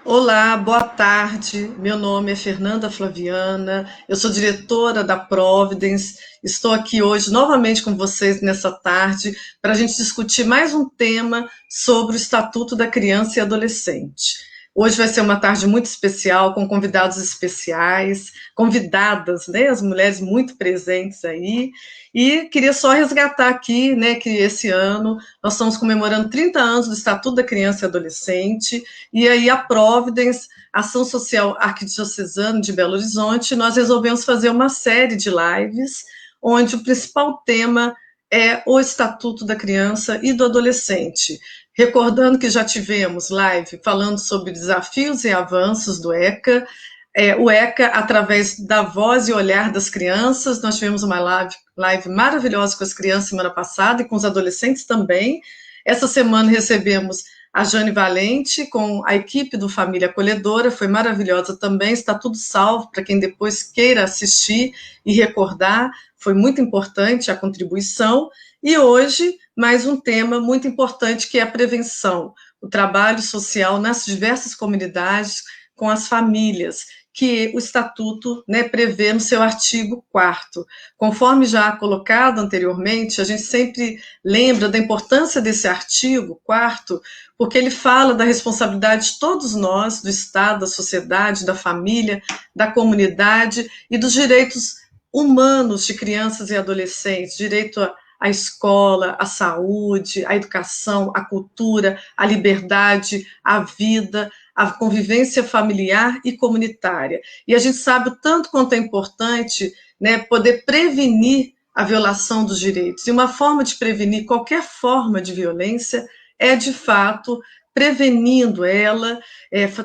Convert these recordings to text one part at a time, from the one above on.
Olá, boa tarde. Meu nome é Fernanda Flaviana, eu sou diretora da Providence. Estou aqui hoje novamente com vocês nessa tarde para a gente discutir mais um tema sobre o Estatuto da Criança e Adolescente. Hoje vai ser uma tarde muito especial, com convidados especiais, convidadas, né, as mulheres muito presentes aí. E queria só resgatar aqui, né, que esse ano nós estamos comemorando 30 anos do Estatuto da Criança e Adolescente. E aí a Providence, Ação Social Arquidiocesana de Belo Horizonte, nós resolvemos fazer uma série de lives, onde o principal tema é o Estatuto da Criança e do Adolescente. Recordando que já tivemos live falando sobre desafios e avanços do ECA, o ECA através da voz e olhar das crianças. Nós tivemos uma live maravilhosa com as crianças semana passada e com os adolescentes também. Essa semana recebemos a Jane Valente, com a equipe do Família Acolhedora, foi maravilhosa também, está tudo salvo para quem depois queira assistir e recordar, foi muito importante a contribuição. E hoje, mais um tema muito importante, que é a prevenção, o trabalho social nas diversas comunidades, com as famílias, que o Estatuto, né, prevê no seu artigo 4º. Conforme já colocado anteriormente, a gente sempre lembra da importância desse artigo 4º, porque ele fala da responsabilidade de todos nós, do Estado, da sociedade, da família, da comunidade e dos direitos humanos de crianças e adolescentes, direito à escola, à saúde, à educação, à cultura, à liberdade, à vida, à convivência familiar e comunitária. E a gente sabe o tanto quanto é importante, né, poder prevenir a violação dos direitos. E uma forma de prevenir qualquer forma de violência é, de fato, prevenindo ela,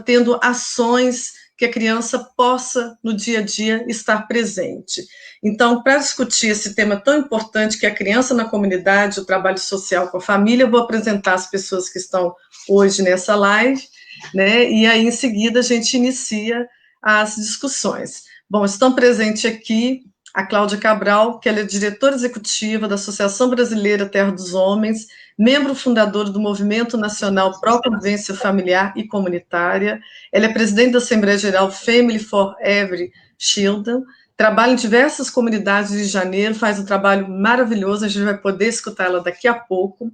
tendo ações que a criança possa, no dia a dia, estar presente. Então, para discutir esse tema tão importante, que é a criança na comunidade, o trabalho social com a família, eu vou apresentar as pessoas que estão hoje nessa live, né? E aí, em seguida, a gente inicia as discussões. Bom, estão presentes aqui a Cláudia Cabral, que ela é diretora executiva da Associação Brasileira Terra dos Homens, membro fundador do Movimento Nacional Pró-Convivência Familiar e Comunitária. Ela é presidente da Assembleia Geral Family for Every Children, trabalha em diversas comunidades do Rio de Janeiro, faz um trabalho maravilhoso, a gente vai poder escutá-la daqui a pouco.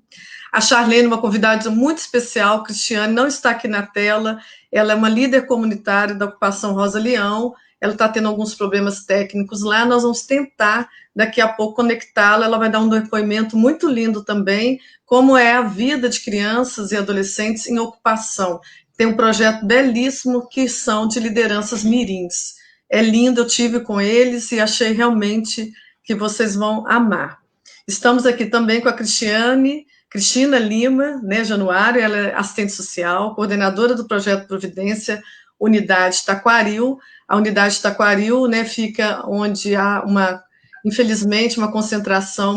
A Charlene, uma convidada muito especial, Cristiane, não está aqui na tela, ela é uma líder comunitária da ocupação Rosa Leão, ela está tendo alguns problemas técnicos lá, nós vamos tentar daqui a pouco conectá-la, ela vai dar um depoimento muito lindo também, como é a vida de crianças e adolescentes em ocupação. Tem um projeto belíssimo que são de lideranças mirins. É lindo, eu tive com eles e achei realmente que vocês vão amar. Estamos aqui também com a Cristina Lima, né, Januário, ela é assistente social, coordenadora do projeto Providência, Unidade Taquaril. A Unidade Taquaril, né, fica onde há infelizmente, uma concentração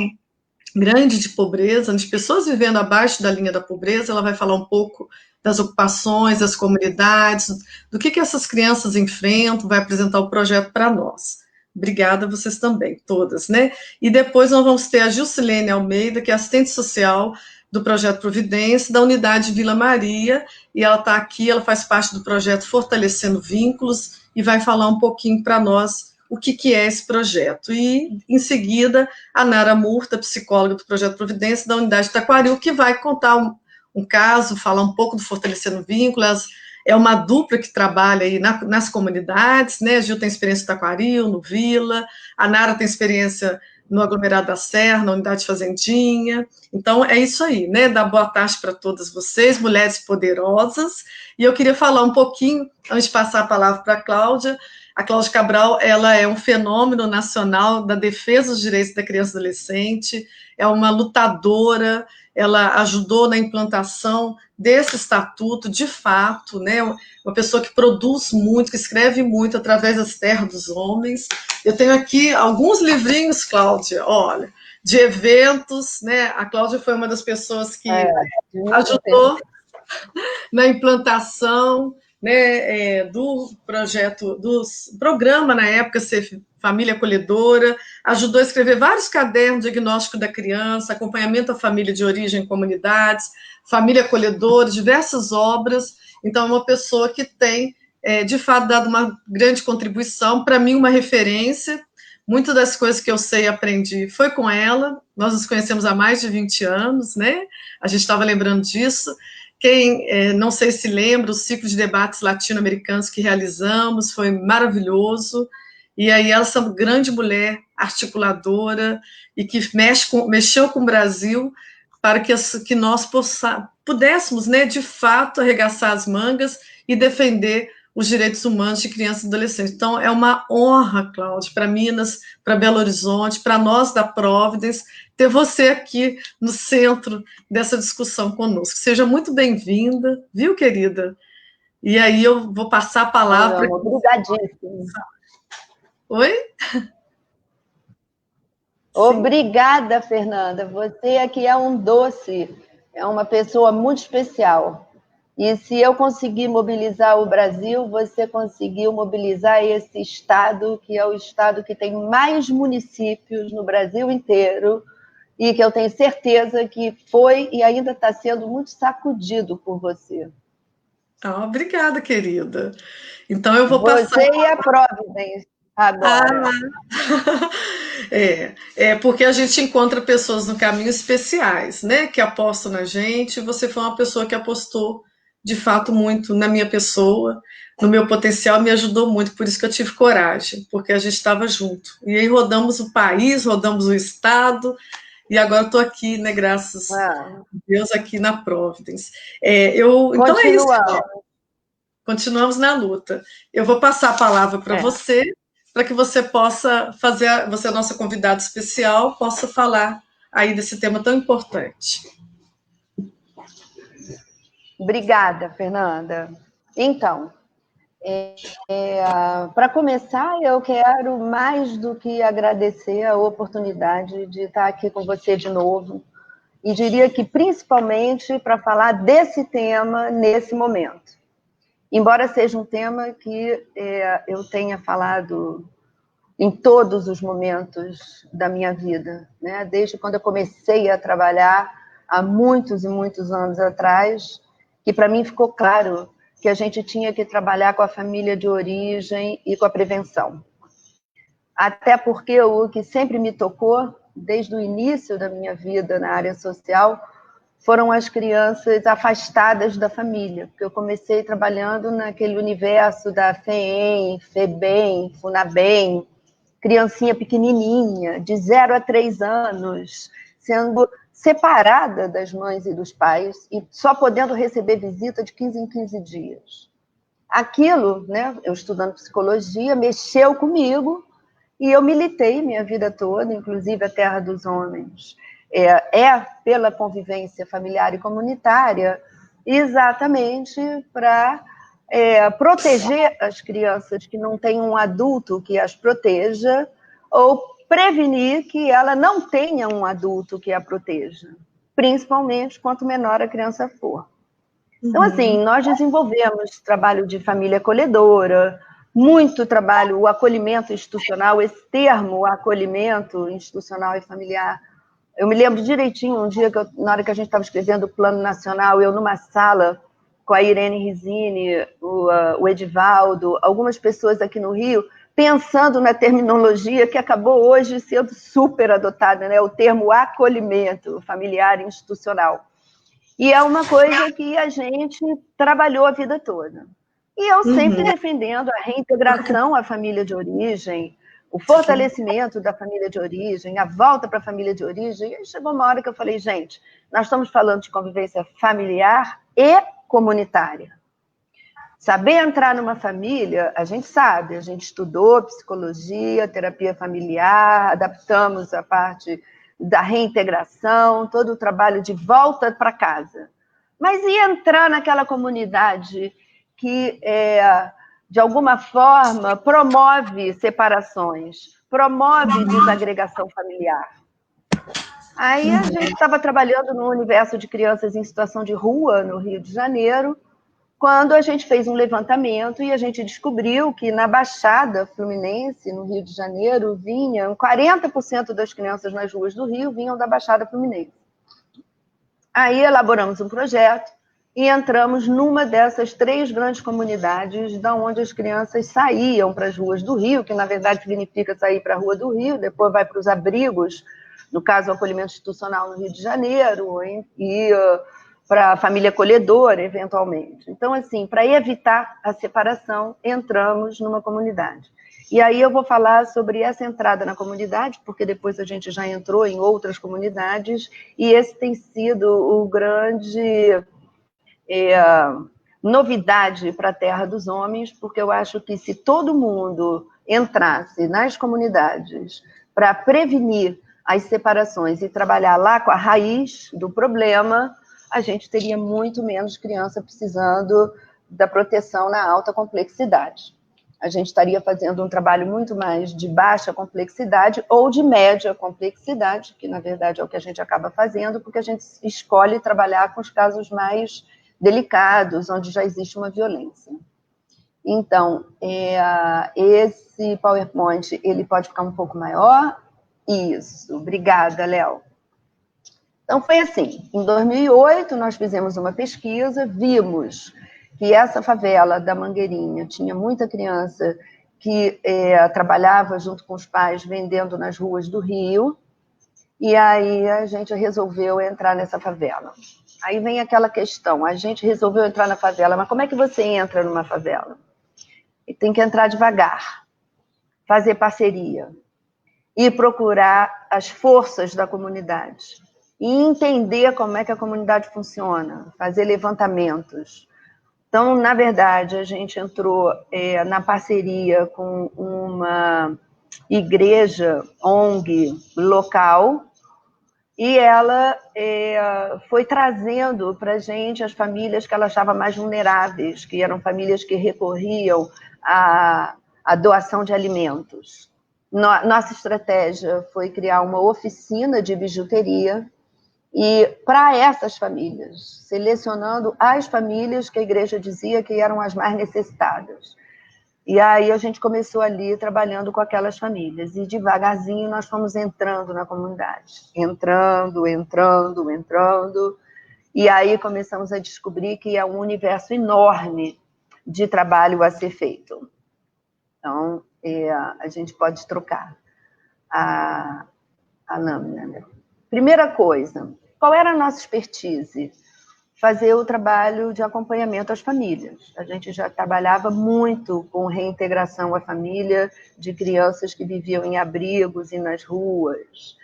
grande de pobreza, de pessoas vivendo abaixo da linha da pobreza. Ela vai falar um pouco das ocupações, das comunidades, do que essas crianças enfrentam, vai apresentar o projeto para nós. Obrigada a vocês também, todas, né? E depois nós vamos ter a Gilcilene Almeida, que é assistente social do Projeto Providência, da Unidade Vila Maria, e ela está aqui, ela faz parte do projeto Fortalecendo Vínculos, e vai falar um pouquinho para nós o que é esse projeto. E, em seguida, a Nara Murta, psicóloga do Projeto Providência, da Unidade Taquaril, que vai contar um caso, falar um pouco do Fortalecendo Vínculos. É uma dupla que trabalha aí nas comunidades, né? A Gil tem experiência no Taquaril, no Vila, a Nara tem experiência no aglomerado da Serra, na Unidade Fazendinha. Então, é isso aí, né? Dá boa tarde para todas vocês, mulheres poderosas. E eu queria falar um pouquinho, antes de passar a palavra para a Cláudia Cabral, ela é um fenômeno nacional da defesa dos direitos da criança e adolescente, é uma lutadora, ela ajudou na implantação desse estatuto, de fato, né, uma pessoa que produz muito, que escreve muito através das terras dos homens. Eu tenho aqui alguns livrinhos, Cláudia, olha, de eventos, né, a Cláudia foi uma das pessoas que ajudou na implantação né, do projeto, do programa na época Ser Família Acolhedora, ajudou a escrever vários cadernos de diagnóstico da criança, acompanhamento à família de origem em comunidades, família acolhedora, diversas obras. Então, é uma pessoa que tem, de fato, dado uma grande contribuição, para mim, uma referência. Muitas das coisas que eu sei e aprendi foi com ela. Nós nos conhecemos há mais de 20 anos, né? A gente estava lembrando disso. Quem não sei se lembra, o ciclo de debates latino-americanos que realizamos foi maravilhoso. E aí ela é uma grande mulher articuladora e que mexeu com o Brasil para que nós pudéssemos, né, de fato, arregaçar as mangas e defender os direitos humanos de crianças e adolescentes. Então, é uma honra, Cláudia, para Minas, para Belo Horizonte, para nós da Providence, ter você aqui no centro dessa discussão conosco. Seja muito bem-vinda, viu, querida? E aí eu vou passar a palavra. Obrigadíssima. Oi? Obrigada, Fernanda. Você aqui é um doce, é uma pessoa muito especial. E se eu conseguir mobilizar o Brasil, você conseguiu mobilizar esse estado, que é o estado que tem mais municípios no Brasil inteiro, e que eu tenho certeza que foi e ainda está sendo muito sacudido por você. Obrigada, querida. Então eu vou Você passar. e a Providence agora. Porque a gente encontra pessoas no caminho especiais, né? Que apostam na gente. Você foi uma pessoa que apostou, de fato, muito na minha pessoa, no meu potencial, me ajudou muito. Por isso que eu tive coragem, porque a gente estava junto. E aí rodamos o país, rodamos o estado, e agora estou aqui, né? Graças a Deus, aqui na Providence. Então é isso. Continuamos na luta. Eu vou passar a palavra para você, para que você possa fazer, você é nossa convidada especial, possa falar aí desse tema tão importante. Obrigada, Fernanda. Então, para começar, eu quero mais do que agradecer a oportunidade de estar aqui com você de novo, e diria que principalmente para falar desse tema nesse momento. Embora seja um tema que eu tenha falado em todos os momentos da minha vida, né? Desde quando eu comecei a trabalhar, há muitos e muitos anos atrás, que para mim ficou claro que a gente tinha que trabalhar com a família de origem e com a prevenção. Até porque o que sempre me tocou, desde o início da minha vida na área social, foram as crianças afastadas da família, porque eu comecei trabalhando naquele universo da FEEM, FEBEM, FUNABEM, criancinha pequenininha, de 0 a 3 anos, sendo separada das mães e dos pais e só podendo receber visita de 15 em 15 dias. Aquilo, né, eu estudando psicologia, mexeu comigo e eu militei minha vida toda, inclusive a Terra dos Homens. Pela convivência familiar e comunitária, exatamente para proteger as crianças que não têm um adulto que as proteja, ou prevenir que ela não tenha um adulto que a proteja, principalmente quanto menor a criança for. Então, assim, nós desenvolvemos trabalho de família acolhedora, muito trabalho, o acolhimento institucional, esse termo, acolhimento institucional e familiar. Eu me lembro direitinho, um dia, na hora que a gente estava escrevendo o Plano Nacional, eu numa sala com a Irene Risini, o Edivaldo, algumas pessoas aqui no Rio, pensando na terminologia que acabou hoje sendo super adotada, né? O termo acolhimento familiar institucional. E é uma coisa que a gente trabalhou a vida toda. E eu sempre defendendo a reintegração à família de origem, o fortalecimento da família de origem, a volta para a família de origem. E aí chegou uma hora que eu falei, gente, nós estamos falando de convivência familiar e comunitária. Saber entrar numa família, a gente sabe, a gente estudou psicologia, terapia familiar, adaptamos a parte da reintegração, todo o trabalho de volta para casa. Mas e entrar naquela comunidade que, de alguma forma, promove separações, promove desagregação familiar? Aí a gente estava trabalhando no universo de crianças em situação de rua, no Rio de Janeiro, quando a gente fez um levantamento e a gente descobriu que na Baixada Fluminense, no Rio de Janeiro, vinham 40% das crianças nas ruas do Rio vinham da Baixada Fluminense. Aí elaboramos um projeto e entramos numa dessas 3 grandes comunidades, da onde as crianças saíam para as ruas do Rio, que na verdade significa sair para a rua do Rio, depois vai para os abrigos, no caso o acolhimento institucional no Rio de Janeiro, e para a família acolhedora, eventualmente. Então, assim, para evitar a separação, entramos numa comunidade. E aí eu vou falar sobre essa entrada na comunidade, porque depois a gente já entrou em outras comunidades, e esse tem sido o grande novidade para a Terra dos Homens, porque eu acho que se todo mundo entrasse nas comunidades para prevenir as separações e trabalhar lá com a raiz do problema, a gente teria muito menos criança precisando da proteção na alta complexidade. A gente estaria fazendo um trabalho muito mais de baixa complexidade ou de média complexidade, que na verdade é o que a gente acaba fazendo, porque a gente escolhe trabalhar com os casos mais delicados, onde já existe uma violência. Então, esse PowerPoint, ele pode ficar um pouco maior? Isso, obrigada, Léo. Então, foi assim, em 2008, nós fizemos uma pesquisa, vimos que essa favela da Mangueirinha tinha muita criança que trabalhava junto com os pais vendendo nas ruas do Rio, e aí a gente resolveu entrar nessa favela. Aí vem aquela questão, a gente resolveu entrar na favela, mas como é que você entra numa favela? E tem que entrar devagar, fazer parceria, e procurar as forças da comunidade, e entender como é que a comunidade funciona, fazer levantamentos. Então, na verdade, a gente entrou na parceria com uma igreja, ONG, local, e ela foi trazendo para a gente as famílias que ela achava mais vulneráveis, que eram famílias que recorriam à doação de alimentos. Nossa estratégia foi criar uma oficina de bijuteria, e para essas famílias, selecionando as famílias que a igreja dizia que eram as mais necessitadas. E aí a gente começou ali trabalhando com aquelas famílias, e devagarzinho nós fomos entrando na comunidade, entrando, e aí começamos a descobrir que é um universo enorme de trabalho a ser feito. Então, a gente pode trocar a lâmina, né? Primeira coisa, qual era a nossa expertise? Fazer o trabalho de acompanhamento às famílias. A gente já trabalhava muito com reintegração à família de crianças que viviam em abrigos e nas ruas.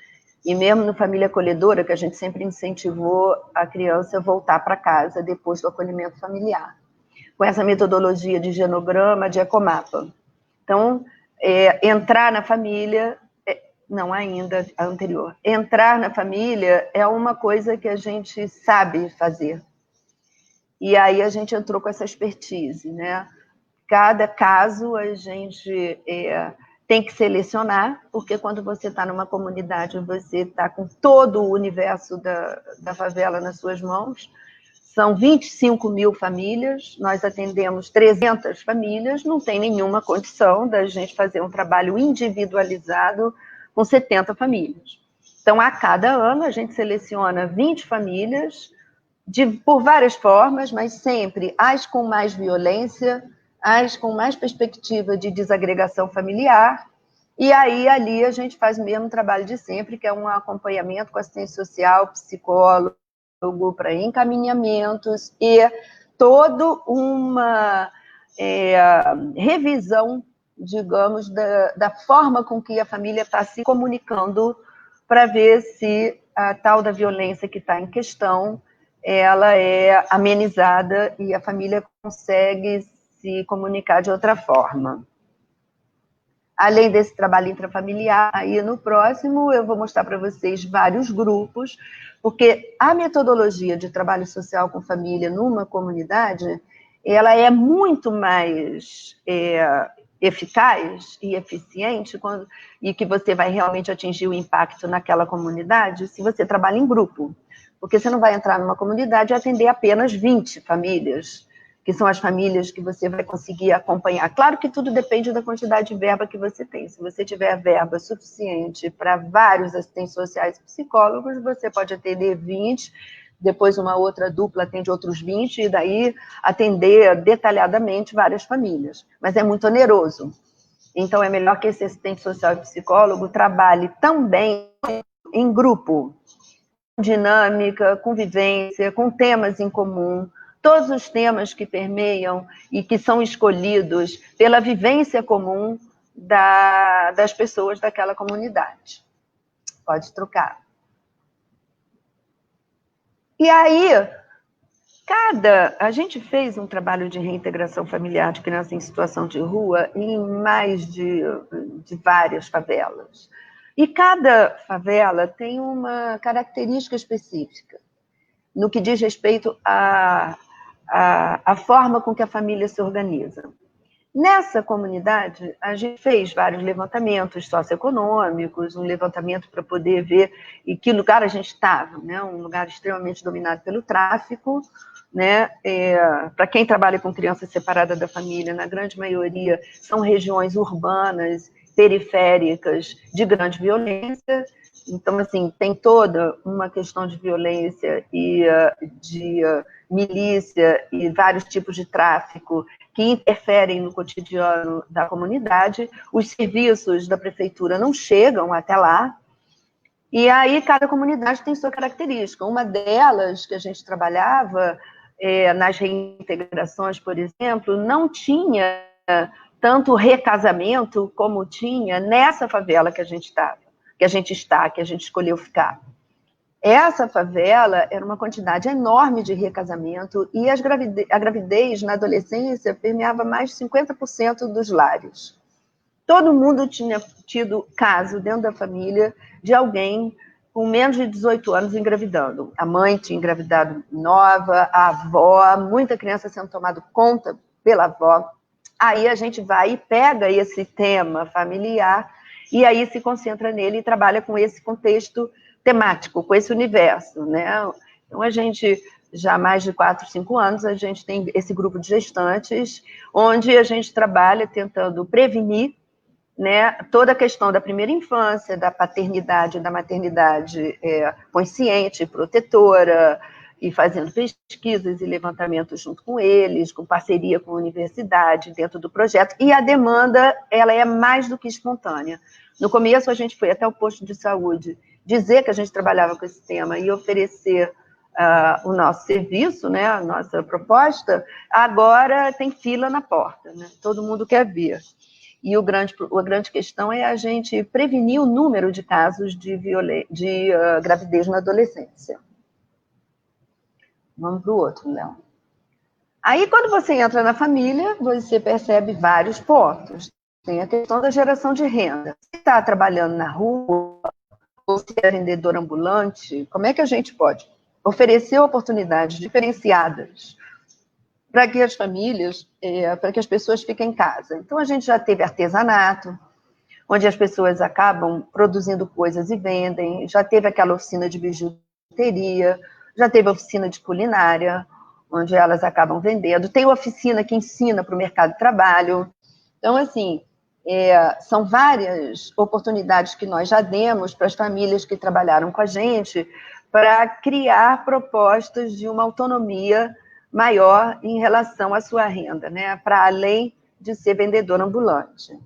E mesmo no Família Acolhedora, que a gente sempre incentivou a criança a voltar para casa depois do acolhimento familiar, com essa metodologia de genograma, de ecomapa. Então, entrar na família... Não, ainda a anterior. Entrar na família é uma coisa que a gente sabe fazer. E aí a gente entrou com essa expertise, né? Cada caso a gente tem que selecionar, porque quando você está numa comunidade, você está com todo o universo da favela nas suas mãos. São 25 mil famílias, nós atendemos 300 famílias, não tem nenhuma condição da gente fazer um trabalho individualizado com 70 famílias. Então, a cada ano, a gente seleciona 20 famílias, por várias formas, mas sempre as com mais violência, as com mais perspectiva de desagregação familiar, e aí, ali, a gente faz o mesmo trabalho de sempre, que é um acompanhamento com assistência social, psicólogo, para encaminhamentos, e toda uma revisão, digamos, da forma com que a família está se comunicando, para ver se a tal da violência que está em questão, ela é amenizada e a família consegue se comunicar de outra forma. Além desse trabalho intrafamiliar, aí no próximo eu vou mostrar para vocês vários grupos, porque a metodologia de trabalho social com família numa comunidade, ela é muito mais eficaz e eficiente, e que você vai realmente atingir o impacto naquela comunidade, se você trabalha em grupo. Porque você não vai entrar numa comunidade e atender apenas 20 famílias. que são as famílias que você vai conseguir acompanhar. Claro que tudo depende da quantidade de verba que você tem. Se você tiver verba suficiente para vários assistentes sociais e psicólogos, você pode atender 20, depois uma outra dupla atende outros 20, e daí atender detalhadamente várias famílias. Mas é muito oneroso. Então, é melhor que esse assistente social e psicólogo trabalhe também em grupo, com dinâmica, convivência, com temas em comum, todos os temas que permeiam e que são escolhidos pela vivência comum das pessoas daquela comunidade. Pode trocar. E aí, a gente fez um trabalho de reintegração familiar de criança em situação de rua em mais de várias favelas. E cada favela tem uma característica específica no que diz respeito à forma com que a família se organiza. Nessa comunidade, a gente fez vários levantamentos socioeconômicos, um levantamento para poder ver em que lugar a gente estava, né? Um lugar extremamente dominado pelo tráfico, né? Para quem trabalha com criança separada da família, na grande maioria são regiões urbanas, periféricas, de grande violência. Então, assim, tem toda uma questão de violência e de milícia e vários tipos de tráfico que interferem no cotidiano da comunidade. Os serviços da prefeitura não chegam até lá. E aí, cada comunidade tem sua característica. Uma delas, que a gente trabalhava nas reintegrações, por exemplo, não tinha tanto recasamento como tinha nessa favela que a gente escolheu ficar. Essa favela era uma quantidade enorme de recasamento e a gravidez na adolescência permeava mais de 50% dos lares. Todo mundo tinha tido caso dentro da família de alguém com menos de 18 anos engravidando. A mãe tinha engravidado nova, a avó, muita criança sendo tomada conta pela avó. Aí a gente vai e pega esse tema familiar e aí se concentra nele e trabalha com esse contexto temático, com esse universo, né? Então, a gente, já há mais de 4, 5 anos, a gente tem esse grupo de gestantes, onde a gente trabalha tentando prevenir, né, toda a questão da primeira infância, da paternidade e da maternidade consciente, protetora, e fazendo pesquisas e levantamentos junto com eles, com parceria com a universidade, dentro do projeto, e a demanda, ela é mais do que espontânea. No começo, a gente foi até o posto de saúde dizer que a gente trabalhava com esse tema e oferecer o nosso serviço, né, a nossa proposta. Agora tem fila na porta, né? Todo mundo quer ver. E a grande questão é a gente prevenir o número de casos de gravidez na adolescência. Vamos para o outro, Léo. Aí, quando você entra na família, você percebe vários pontos. Tem a questão da geração de renda. Se está trabalhando na rua, ou se é vendedor ambulante, como é que a gente pode oferecer oportunidades diferenciadas para que as famílias, para que as pessoas fiquem em casa? Então, a gente já teve artesanato, onde as pessoas acabam produzindo coisas e vendem, já teve aquela oficina de bijuteria, já teve oficina de culinária, onde elas acabam vendendo, tem oficina que ensina para o mercado de trabalho. Então, assim, são várias oportunidades que nós já demos para as famílias que trabalharam com a gente para criar propostas de uma autonomia maior em relação à sua renda, né? Para além de ser vendedor ambulante.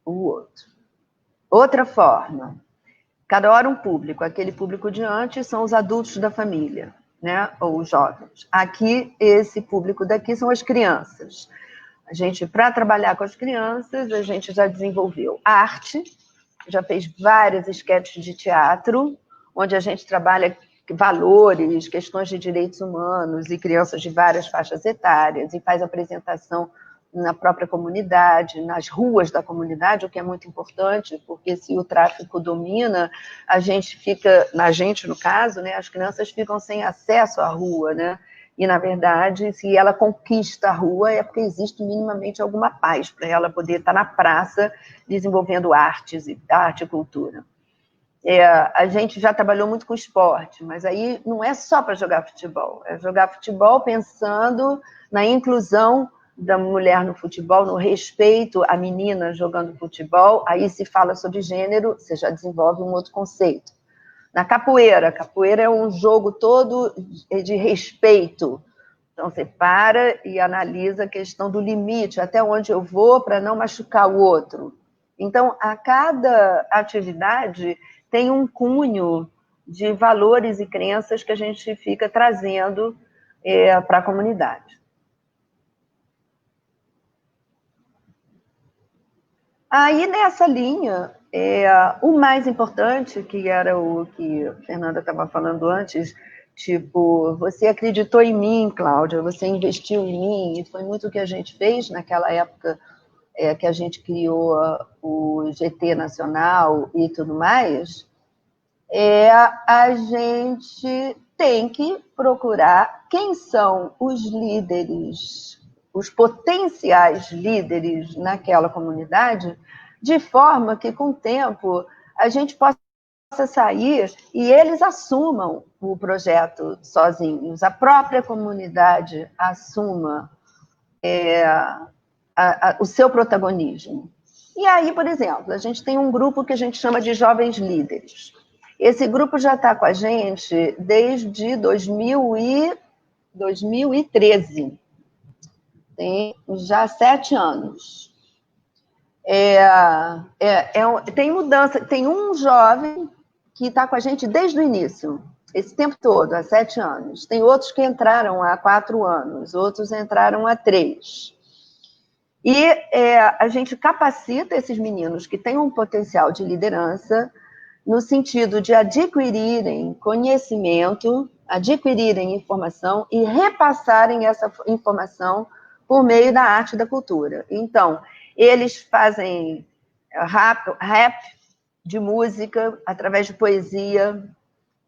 O outro. Outra forma, cada hora um público. Aquele público de antes são os adultos da família, né? Ou os jovens. Aqui, esse público daqui são as crianças. A gente, para trabalhar com as crianças, a gente já desenvolveu arte, já fez várias esquetes de teatro, onde a gente trabalha valores, questões de direitos humanos e crianças de várias faixas etárias, e faz apresentação na própria comunidade, nas ruas da comunidade, o que é muito importante, porque se o tráfico domina, no caso, né, as crianças ficam sem acesso à rua, né? E, na verdade, se ela conquista a rua, é porque existe minimamente alguma paz para ela poder estar na praça desenvolvendo arte e cultura. A gente já trabalhou muito com esporte, mas aí não é só para jogar futebol, é jogar futebol pensando na inclusão da mulher no futebol, no respeito à menina jogando futebol. Aí se fala sobre gênero, você já desenvolve um outro conceito. Na capoeira é um jogo todo de respeito. Então, você para e analisa a questão do limite, até onde eu vou para não machucar o outro. Então, a cada atividade tem um cunho de valores e crenças que a gente fica trazendo para a comunidade. Aí, nessa linha, o mais importante, que era o que a Fernanda estava falando antes, tipo, você acreditou em mim, Cláudia, você investiu em mim, e foi muito o que a gente fez naquela época que a gente criou o GT Nacional e tudo mais, a gente tem que procurar quem são os líderes, os potenciais líderes naquela comunidade, de forma que, com o tempo, a gente possa sair e eles assumam o projeto sozinhos, a própria comunidade assuma o seu protagonismo. E aí, por exemplo, a gente tem um grupo que a gente chama de Jovens Líderes. Esse grupo já está com a gente desde 2013. Tem já 7 anos. Tem mudança. Tem um jovem que está com a gente desde o início, esse tempo todo, há 7 anos. Tem outros que entraram há 4 anos, outros entraram há 3. E a gente capacita esses meninos que têm um potencial de liderança no sentido de adquirirem conhecimento, adquirirem informação e repassarem essa informação por meio da arte e da cultura. Então, eles fazem rap de música, através de poesia,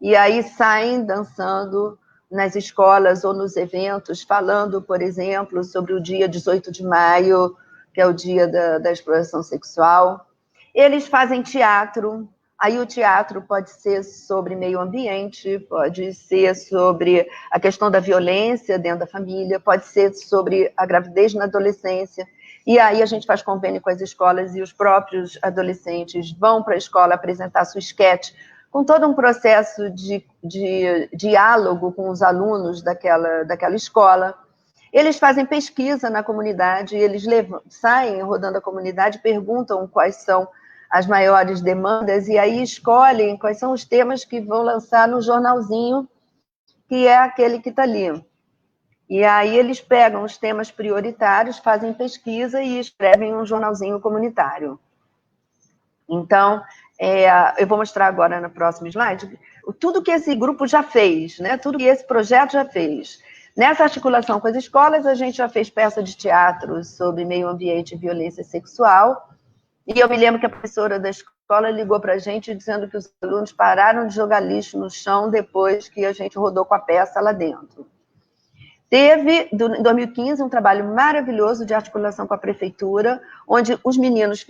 e aí saem dançando nas escolas ou nos eventos, falando, por exemplo, sobre o dia 18 de maio, que é o dia da exploração sexual. Eles fazem teatro. Aí o teatro pode ser sobre meio ambiente, pode ser sobre a questão da violência dentro da família, pode ser sobre a gravidez na adolescência. E aí a gente faz convênio com as escolas e os próprios adolescentes vão para a escola apresentar sua esquete, com todo um processo de diálogo com os alunos daquela escola. Eles fazem pesquisa na comunidade, eles saem rodando a comunidade, perguntam quais são as maiores demandas, e aí escolhem quais são os temas que vão lançar no jornalzinho, que é aquele que está ali. E aí eles pegam os temas prioritários, fazem pesquisa e escrevem um jornalzinho comunitário. Então, eu vou mostrar agora no próximo slide tudo que esse grupo já fez, né? Tudo que esse projeto já fez. Nessa articulação com as escolas, a gente já fez peça de teatro sobre meio ambiente e violência sexual. E eu me lembro que a professora da escola ligou para a gente dizendo que os alunos pararam de jogar lixo no chão depois que a gente rodou com a peça lá dentro. Teve, em 2015, um trabalho maravilhoso de articulação com a prefeitura, onde os meninos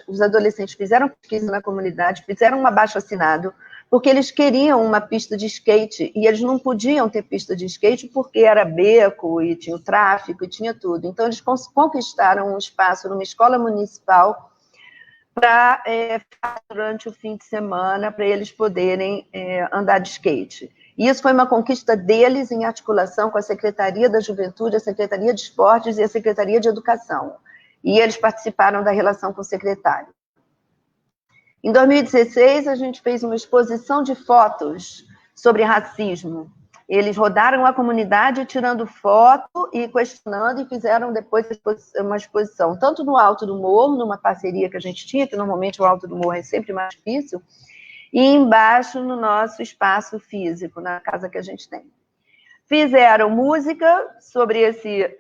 os adolescentes fizeram pesquisa na comunidade, fizeram um abaixo-assinado, porque eles queriam uma pista de skate, e eles não podiam ter pista de skate porque era beco, e tinha o tráfico, e tinha tudo. Então, eles conquistaram um espaço numa escola municipal para durante o fim de semana, para eles poderem andar de skate. E isso foi uma conquista deles em articulação com a Secretaria da Juventude, a Secretaria de Esportes e a Secretaria de Educação. E eles participaram da relação com o secretário. Em 2016, a gente fez uma exposição de fotos sobre racismo. Eles rodaram a comunidade tirando foto e questionando, e fizeram depois uma exposição, tanto no Alto do Morro, numa parceria que a gente tinha, que normalmente o Alto do Morro é sempre mais difícil, e embaixo no nosso espaço físico, na casa que a gente tem. Fizeram música sobre esse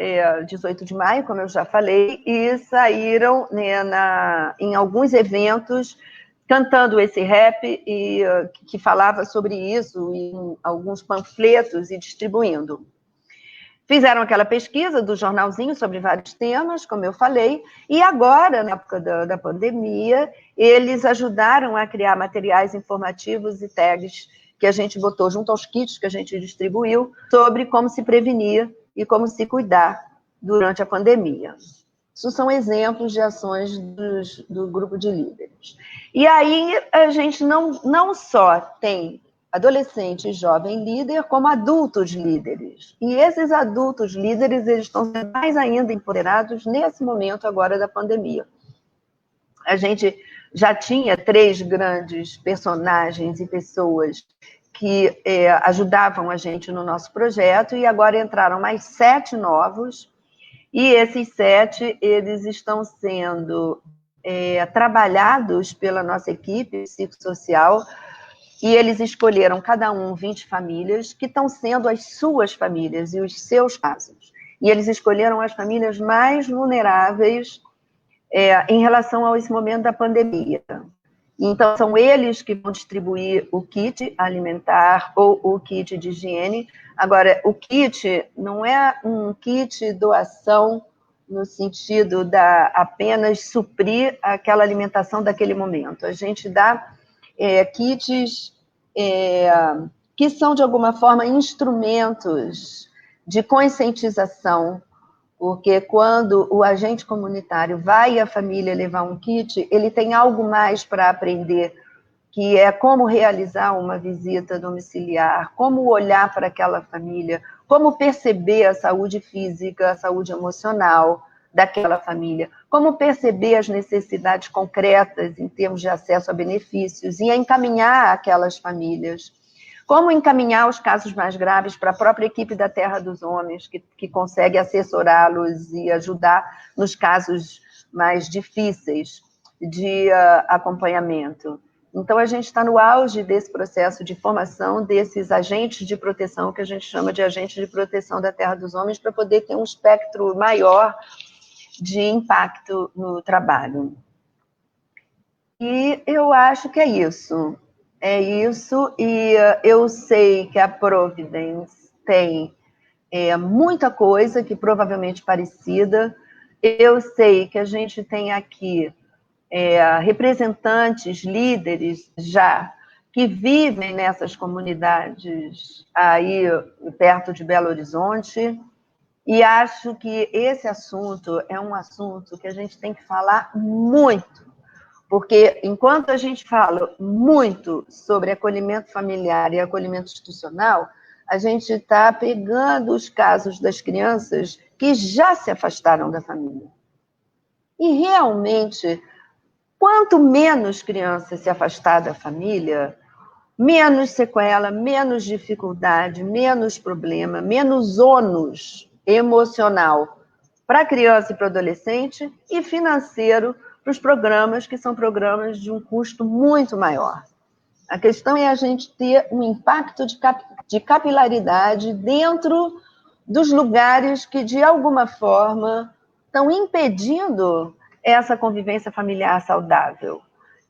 18 de maio, como eu já falei, e saíram em alguns eventos cantando esse rap que falava sobre isso, em alguns panfletos e distribuindo. fizeram aquela pesquisa do jornalzinho sobre vários temas, como eu falei, e agora, na época da pandemia, eles ajudaram a criar materiais informativos e tags que a gente botou junto aos kits que a gente distribuiu sobre como se prevenir e como se cuidar durante a pandemia. Isso são exemplos de ações do grupo de líderes. E aí a gente não só tem adolescente e jovem líder, como adultos líderes. E esses adultos líderes, eles estão sendo mais ainda empoderados nesse momento agora da pandemia. A gente já tinha 3 grandes personagens e pessoas que ajudavam a gente no nosso projeto, e agora entraram mais 7 novos, e esses 7, eles estão sendo trabalhados pela nossa equipe psicossocial, e eles escolheram cada um 20 famílias, que estão sendo as suas famílias e os seus casos. E eles escolheram as famílias mais vulneráveis em relação a esse momento da pandemia. Então, são eles que vão distribuir o kit alimentar ou o kit de higiene. Agora, o kit não é um kit doação no sentido da apenas suprir aquela alimentação daquele momento. A gente dá kits que são, de alguma forma, instrumentos de conscientização, porque quando o agente comunitário vai à família levar um kit, ele tem algo mais para aprender, que é como realizar uma visita domiciliar, como olhar para aquela família, como perceber a saúde física, a saúde emocional daquela família, como perceber as necessidades concretas em termos de acesso a benefícios e a encaminhar aquelas famílias. Como encaminhar os casos mais graves para a própria equipe da Terra dos Homens, que consegue assessorá-los e ajudar nos casos mais difíceis de acompanhamento. Então, a gente está no auge desse processo de formação desses agentes de proteção, que a gente chama de agentes de proteção da Terra dos Homens, para poder ter um espectro maior de impacto no trabalho. E eu acho que é isso. É isso, e eu sei que a Providence tem muita coisa que provavelmente parecida. Eu sei que a gente tem aqui representantes, líderes já, que vivem nessas comunidades aí perto de Belo Horizonte, e acho que esse assunto é um assunto que a gente tem que falar muito, porque enquanto a gente fala muito sobre acolhimento familiar e acolhimento institucional, a gente está pegando os casos das crianças que já se afastaram da família. E realmente, quanto menos criança se afastar da família, menos sequela, menos dificuldade, menos problema, menos ônus emocional para a criança e para o adolescente, e financeiro para os programas, que são programas de um custo muito maior. A questão é a gente ter um impacto de capilaridade dentro dos lugares que, de alguma forma, estão impedindo essa convivência familiar saudável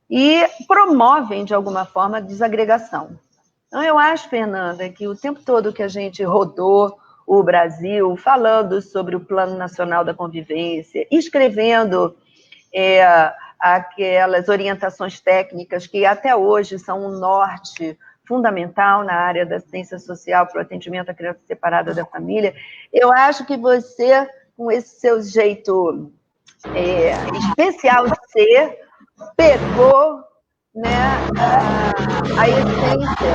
e promovem, de alguma forma, a desagregação. Então, eu acho, Fernanda, que o tempo todo que a gente rodou o Brasil falando sobre o Plano Nacional da Convivência, escrevendo aquelas orientações técnicas que até hoje são um norte fundamental na área da assistência social para o atendimento à criança separada da família, eu acho que você, com esse seu jeito especial de ser, pegou, né, a essência.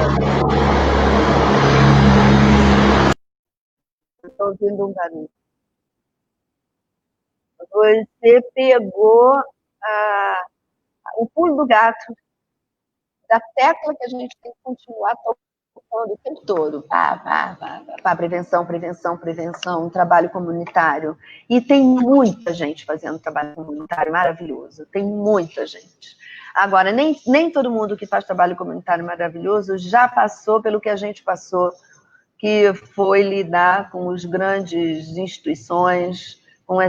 Estou ouvindo um barulho. Você pegou o pulo do gato da tecla que a gente tem que continuar tocando o tempo todo. Prevenção, prevenção, prevenção, trabalho comunitário. E tem muita gente fazendo trabalho comunitário maravilhoso. Tem muita gente. Agora, nem todo mundo que faz trabalho comunitário maravilhoso já passou pelo que a gente passou, que foi lidar com as grandes instituições, com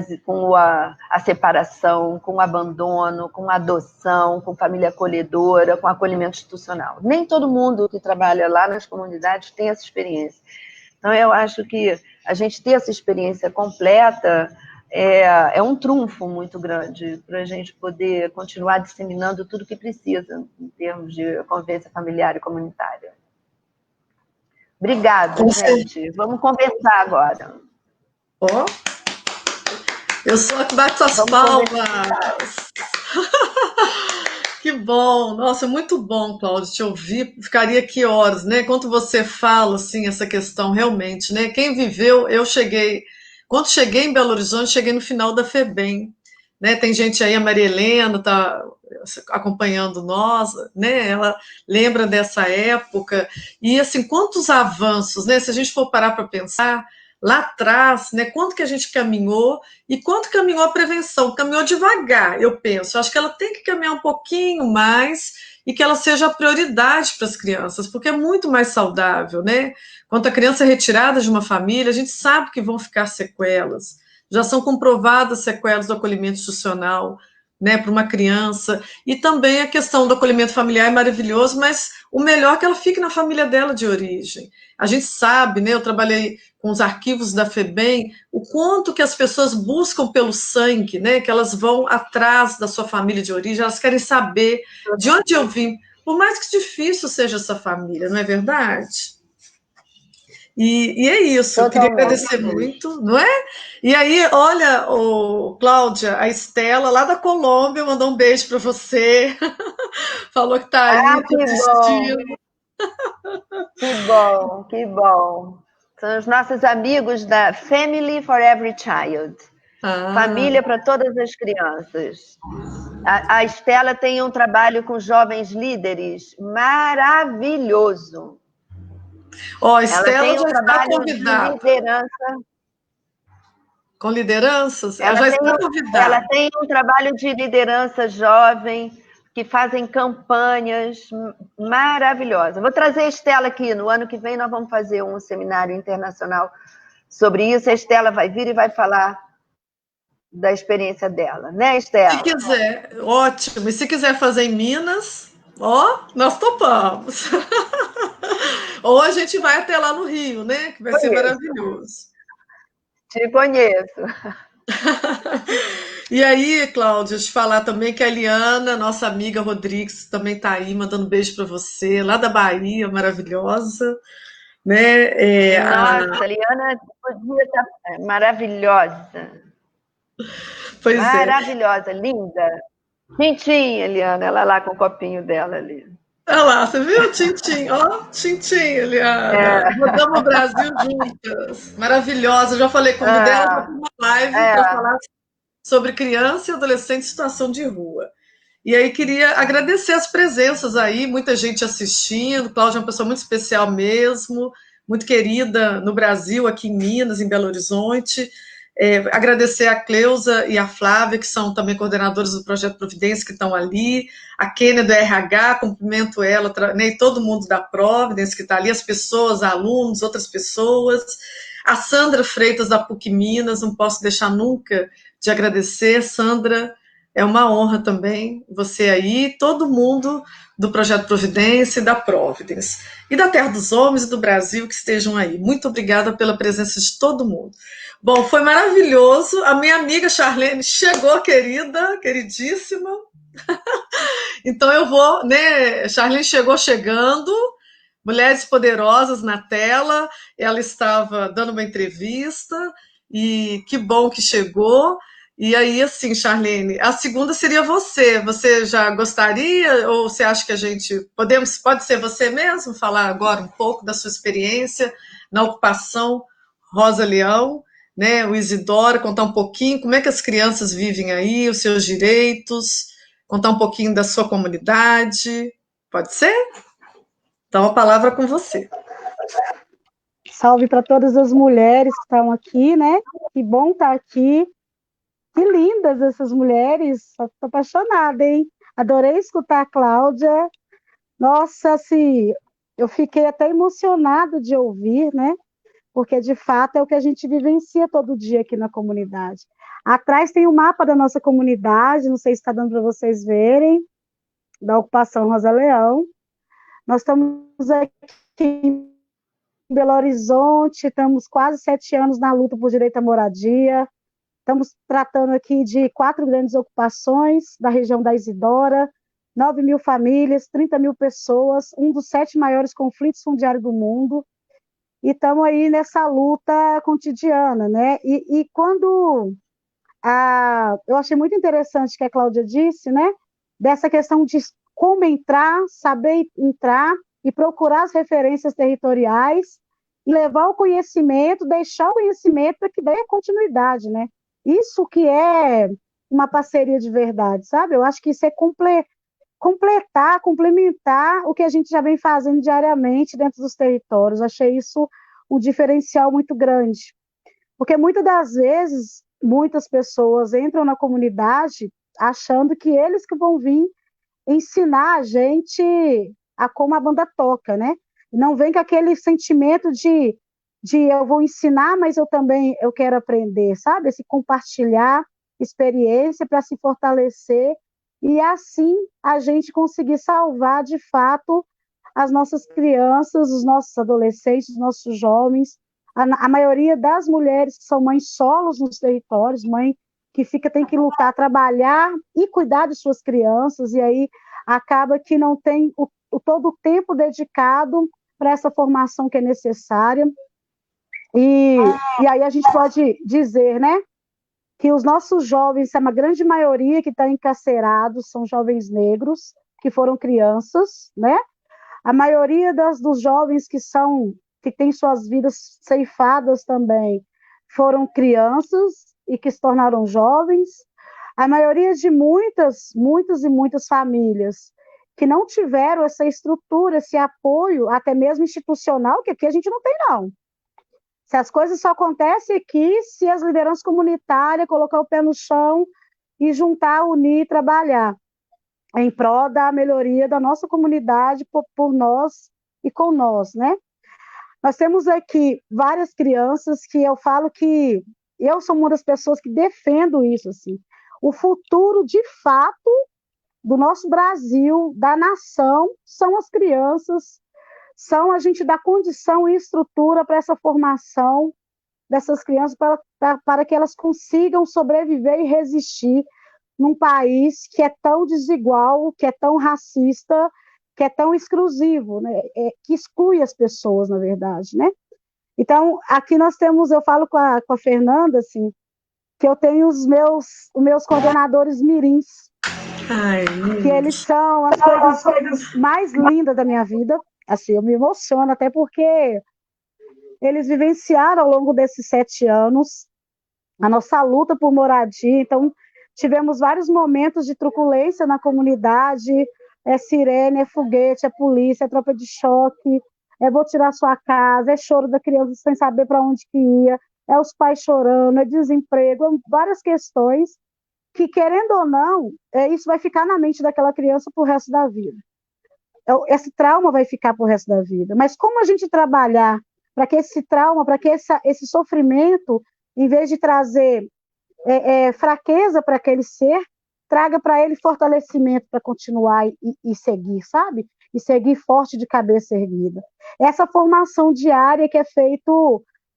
a separação, com o abandono, com a adoção, com família acolhedora, com acolhimento institucional. Nem todo mundo que trabalha lá nas comunidades tem essa experiência. Então, eu acho que a gente ter essa experiência completa é um trunfo muito grande para a gente poder continuar disseminando tudo que precisa em termos de convivência familiar e comunitária. Obrigada, gente. Vamos conversar agora. Ó, eu sou a que bate as palmas. Que bom, nossa, muito bom, Cláudia, te ouvir, ficaria aqui horas, né? Quando você fala, assim, essa questão, realmente, né? Quem viveu, quando cheguei em Belo Horizonte, cheguei no final da FEBEM, né? Tem gente aí, a Maria Helena tá acompanhando nós, né? Ela lembra dessa época, e assim, quantos avanços, né? Se a gente for parar para pensar, lá atrás, né? Quanto que a gente caminhou, e quanto caminhou a prevenção? Caminhou devagar, eu penso. Acho que ela tem que caminhar um pouquinho mais e que ela seja a prioridade para as crianças, porque é muito mais saudável, né? Quando a criança é retirada de uma família, a gente sabe que vão ficar sequelas. Já são comprovadas sequelas do acolhimento institucional, né, para uma criança. E também a questão do acolhimento familiar é maravilhoso, mas o melhor é que ela fique na família dela de origem. A gente sabe, né? Eu trabalhei com os arquivos da FEBEM, o quanto que as pessoas buscam pelo sangue, né? Que elas vão atrás da sua família de origem, elas querem saber de onde eu vim, por mais que difícil seja essa família, não é verdade? E é isso, eu queria agradecer muito, não é? E aí, olha, Cláudia, a Estela, lá da Colômbia, mandou um beijo para você, falou que está aí te assistindo. Que bom, que bom. São os nossos amigos da Family for Every Child. Família para todas as crianças. A Estela tem um trabalho com jovens líderes maravilhoso. Ó, Estela ela tem um já está trabalho convidada. de liderança. Com lideranças? Ela já está convidada. Ela tem um trabalho de liderança jovem, que fazem campanhas maravilhosas. Vou trazer a Estela aqui. No ano que vem nós vamos fazer um seminário internacional sobre isso. A Estela vai vir e vai falar da experiência dela, né, Estela? Se quiser, ótimo. E se quiser fazer em Minas, ó, nós topamos. Ou a gente vai até lá no Rio, né? Que vai ser maravilhoso. Te conheço. E aí, Cláudia, te falar também que a Eliana, nossa amiga Rodrigues, também está aí, mandando beijo para você, lá da Bahia, maravilhosa. Né? Nossa, a Eliana podia estar maravilhosa. Pois maravilhosa, linda. Tintim, Eliana, ela lá com o copinho dela ali. Olha lá, você viu, Tintim? Ó, Tintim, Eliana. Rodamos o Brasil juntas. Maravilhosa. Já falei, convidei ela para uma live para falar sobre criança e adolescente em situação de rua. E aí queria agradecer as presenças aí, muita gente assistindo. Cláudia é uma pessoa muito especial mesmo, muito querida no Brasil, aqui em Minas, em Belo Horizonte. Agradecer a Cleusa e a Flávia, que são também coordenadoras do Projeto Providência, que estão ali, a Kênia do RH, cumprimento ela, né, e todo mundo da Providência que está ali, as pessoas, alunos, outras pessoas, a Sandra Freitas da PUC Minas, não posso deixar nunca de agradecer, Sandra, é uma honra também você aí, todo mundo do Projeto Providência e da Providence, e da Terra dos Homens e do Brasil que estejam aí. Muito obrigada pela presença de todo mundo. Bom, foi maravilhoso. A minha amiga Charlene chegou, querida, queridíssima. Então eu vou, né? Charlene chegou chegando, Mulheres Poderosas na tela. Ela estava dando uma entrevista e que bom que chegou. E aí, assim, Charlene, a segunda seria você. Você já gostaria ou você acha que a gente pode ser você mesmo falar agora um pouco da sua experiência na ocupação Rosa Leão? Né, o Isidoro, contar um pouquinho como é que as crianças vivem aí, os seus direitos, contar um pouquinho da sua comunidade. Pode ser? Então, a palavra é com você. Salve para todas as mulheres que estão aqui, né? Que bom estar aqui. Que lindas essas mulheres. Estou apaixonada, hein? Adorei escutar a Cláudia. Nossa, assim, eu fiquei até emocionada de ouvir, né? Porque, de fato, é o que a gente vivencia todo dia aqui na comunidade. Atrás tem o mapa da nossa comunidade, não sei se está dando para vocês verem, da ocupação Rosa Leão. Nós estamos aqui em Belo Horizonte, estamos quase 7 anos na luta por direito à moradia. Estamos tratando aqui de 4 grandes ocupações da região da Isidora, 9.000 famílias, 30.000 pessoas, um dos 7 maiores conflitos fundiários do mundo, e estamos aí nessa luta cotidiana, né? E quando eu achei muito interessante o que a Cláudia disse, né? Dessa questão de como entrar, saber entrar e procurar as referências territoriais, e levar o conhecimento, deixar o conhecimento para que dê continuidade, né? Isso que é uma parceria de verdade, sabe? Eu acho que isso é completar, complementar o que a gente já vem fazendo diariamente dentro dos territórios. Eu achei isso um diferencial muito grande, porque muitas das vezes, muitas pessoas entram na comunidade achando que eles que vão vir ensinar a gente a como a banda toca, né? Não vem com aquele sentimento de eu vou ensinar, mas eu também eu quero aprender, sabe? Esse compartilhar experiência para se fortalecer e assim a gente conseguir salvar de fato as nossas crianças, os nossos adolescentes, os nossos jovens, a maioria das mulheres que são mães solos nos territórios, mãe que tem que lutar, trabalhar e cuidar de suas crianças, e aí acaba que não tem todo o tempo dedicado para essa formação que é necessária. E aí a gente pode dizer, né, que os nossos jovens, a grande maioria que está encarcerados, são jovens negros, que foram crianças, né? A maioria dos jovens que têm suas vidas ceifadas também foram crianças e que se tornaram jovens. A maioria de muitas e muitas famílias que não tiveram essa estrutura, esse apoio, até mesmo institucional, que aqui a gente não tem, não. Se as coisas só acontecem aqui se as lideranças comunitárias colocar o pé no chão e juntar, unir, trabalhar em prol da melhoria da nossa comunidade por nós e com nós, né? Nós temos aqui várias crianças que eu falo que eu sou uma das pessoas que defendo isso, assim. O futuro, de fato, do nosso Brasil, da nação, são as crianças, são a gente dar condição e estrutura para essa formação dessas crianças para que elas consigam sobreviver e resistir num país que é tão desigual, que é tão racista, que é tão exclusivo, né? Que exclui as pessoas, na verdade, né? Então, aqui nós temos, eu falo com a Fernanda, assim, que eu tenho os meus coordenadores mirins, Ai, que eles são as coisas mais lindas da minha vida. Assim, eu me emociono, até porque eles vivenciaram ao longo desses 7 anos a nossa luta por moradia. Então, tivemos vários momentos de truculência na comunidade, sirene, foguete, polícia, tropa de choque, vou tirar sua casa, choro da criança sem saber para onde que ia, os pais chorando, desemprego, várias questões que, querendo ou não, isso vai ficar na mente daquela criança para o resto da vida. Esse trauma vai ficar para o resto da vida. Mas como a gente trabalhar para que esse trauma, para que esse sofrimento, em vez de trazer fraqueza para aquele ser, traga para ele fortalecimento para continuar e seguir, sabe? E seguir forte de cabeça erguida. Essa formação diária que é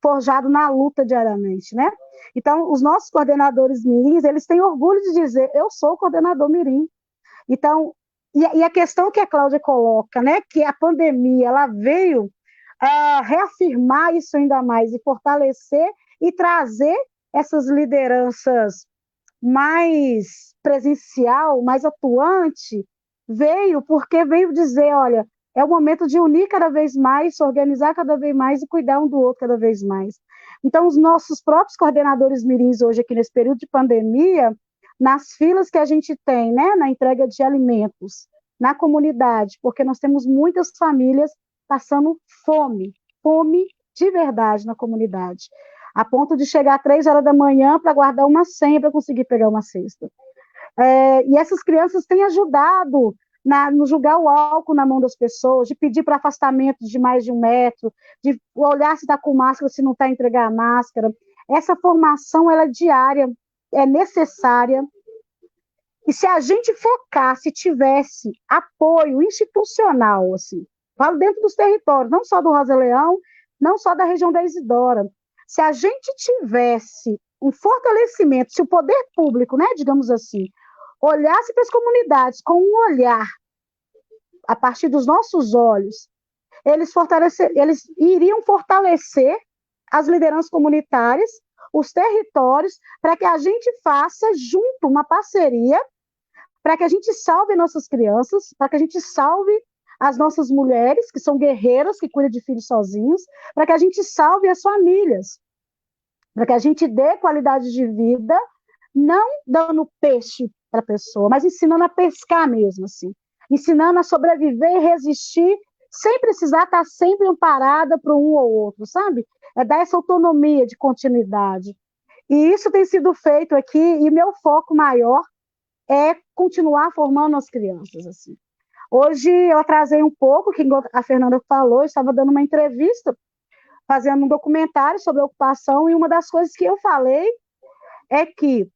forjado na luta diariamente, né? Então, os nossos coordenadores mirins, eles têm orgulho de dizer, eu sou coordenador mirim. Então, e a questão que a Cláudia coloca, né, que a pandemia ela veio reafirmar isso ainda mais e fortalecer e trazer essas lideranças mais presencial, mais atuante, porque veio dizer, olha, é o momento de unir cada vez mais, se organizar cada vez mais e cuidar um do outro cada vez mais. Então, os nossos próprios coordenadores mirins hoje aqui nesse período de pandemia, nas filas que a gente tem, né, na entrega de alimentos, na comunidade, porque nós temos muitas famílias passando fome de verdade na comunidade, a ponto de chegar às 3 horas da manhã para guardar uma senha para conseguir pegar uma cesta. E essas crianças têm ajudado no jogar o álcool na mão das pessoas, de pedir para afastamento de mais de 1 metro, de olhar se está com máscara, se não está, entregar a máscara. Essa formação ela é diária, é necessária, e se a gente focar, se tivesse apoio institucional, assim, falo dentro dos territórios, não só do Rosa Leão, não só da região da Isidora. Se a gente tivesse um fortalecimento, se o poder público, né, digamos assim, olhasse para as comunidades com um olhar a partir dos nossos olhos, eles iriam fortalecer as lideranças comunitárias, os territórios, para que a gente faça junto uma parceria, para que a gente salve nossas crianças, para que a gente salve as nossas mulheres, que são guerreiras, que cuidam de filhos sozinhos, para que a gente salve as famílias, para que a gente dê qualidade de vida, não dando peixe para a pessoa, mas ensinando a pescar mesmo, assim, ensinando a sobreviver e resistir, sem precisar estar sempre amparada para um ou outro, sabe? É dar essa autonomia de continuidade. E isso tem sido feito aqui, e meu foco maior é continuar formando as crianças, assim. Hoje eu atrasei um pouco, que a Fernanda falou, eu estava dando uma entrevista, fazendo um documentário sobre a ocupação, e uma das coisas que eu falei é que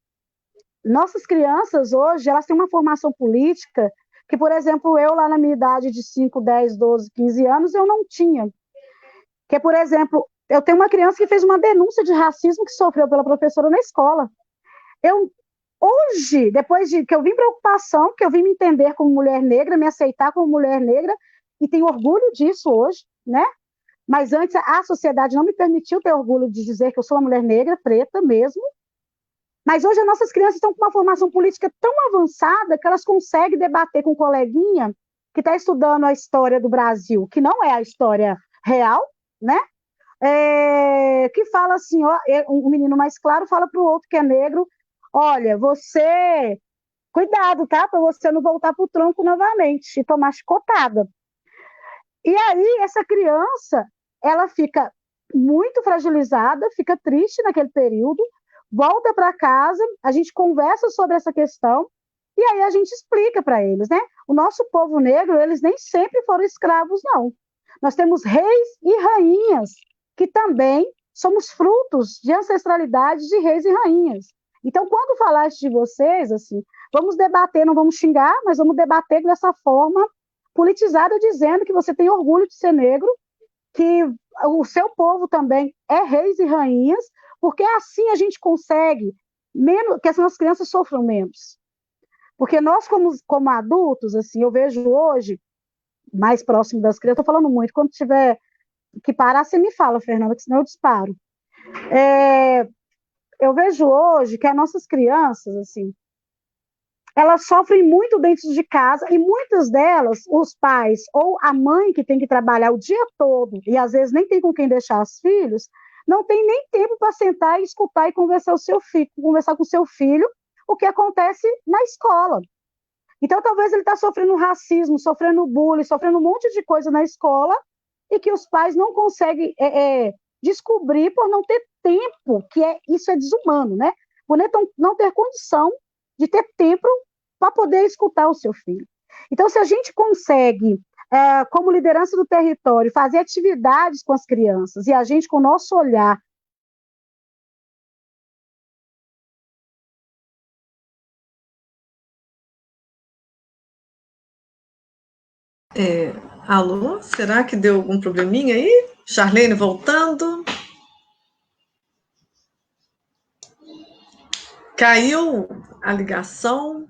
nossas crianças hoje, elas têm uma formação política que, por exemplo, eu lá na minha idade de 5, 10, 12, 15 anos, eu não tinha. Que, por exemplo, eu tenho uma criança que fez uma denúncia de racismo que sofreu pela professora na escola. Hoje, depois de que eu vim para a ocupação, que eu vim me entender como mulher negra, me aceitar como mulher negra, e tenho orgulho disso hoje, né? Mas antes a sociedade não me permitiu ter orgulho de dizer que eu sou uma mulher negra, preta mesmo. Mas hoje as nossas crianças estão com uma formação política tão avançada que elas conseguem debater com um coleguinha que está estudando a história do Brasil, que não é a história real, né? Que fala assim, ó, um menino mais claro fala para o outro que é negro, olha, você, cuidado, tá? Para você não voltar para o tronco novamente e tomar chicotada. E aí essa criança, ela fica muito fragilizada, fica triste naquele período, volta para casa, a gente conversa sobre essa questão, e aí a gente explica para eles, né? O nosso povo negro, eles nem sempre foram escravos, não. Nós temos reis e rainhas, que também somos frutos de ancestralidade de reis e rainhas. Então, quando falaste de vocês, assim, vamos debater, não vamos xingar, mas vamos debater dessa forma politizada, dizendo que você tem orgulho de ser negro, que o seu povo também é reis e rainhas, porque assim a gente consegue menos, que as nossas crianças sofram menos. Porque nós, como adultos, assim, eu vejo hoje, mais próximo das crianças, estou falando muito, quando tiver que parar, você me fala, Fernanda, que senão eu disparo. Eu vejo hoje que as nossas crianças, assim, elas sofrem muito dentro de casa, e muitas delas, os pais ou a mãe que tem que trabalhar o dia todo, e às vezes nem tem com quem deixar os filhos, não tem nem tempo para sentar e escutar e conversar com o seu filho o que acontece na escola. Então, talvez ele está sofrendo racismo, sofrendo bullying, sofrendo um monte de coisa na escola, e que os pais não conseguem descobrir por não ter tempo, isso é desumano, né? Por não ter condição de ter tempo para poder escutar o seu filho. Então, se a gente consegue, como liderança do território, fazer atividades com as crianças, e a gente, com o nosso olhar, Alô? Será que deu algum probleminha aí? Charlene voltando? Caiu a ligação?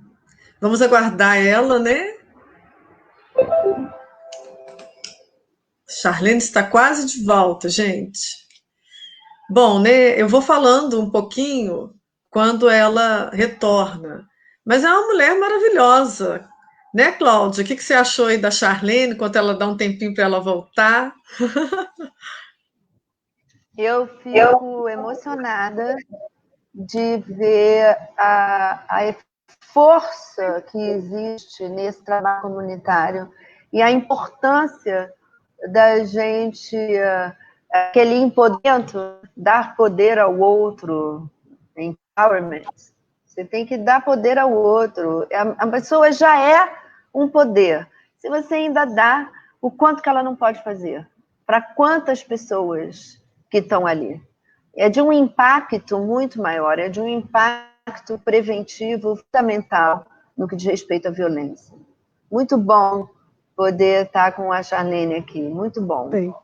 Vamos aguardar ela, né? Charlene está quase de volta, gente. Bom, né? Eu vou falando um pouquinho quando ela retorna. Mas é uma mulher maravilhosa, né, Cláudia? O que você achou aí da Charlene, enquanto ela dá um tempinho para ela voltar? Eu fico emocionada de ver a força que existe nesse trabalho comunitário e a importância da gente, aquele empoderamento, dar poder ao outro, empowerment. Você tem que dar poder ao outro. A pessoa já é um poder. Se você ainda dá, o quanto que ela não pode fazer? Para quantas pessoas que estão ali? É de um impacto muito maior, é de um impacto preventivo fundamental no que diz respeito à violência. Muito bom poder estar com a Charlene aqui, muito bom. Sim.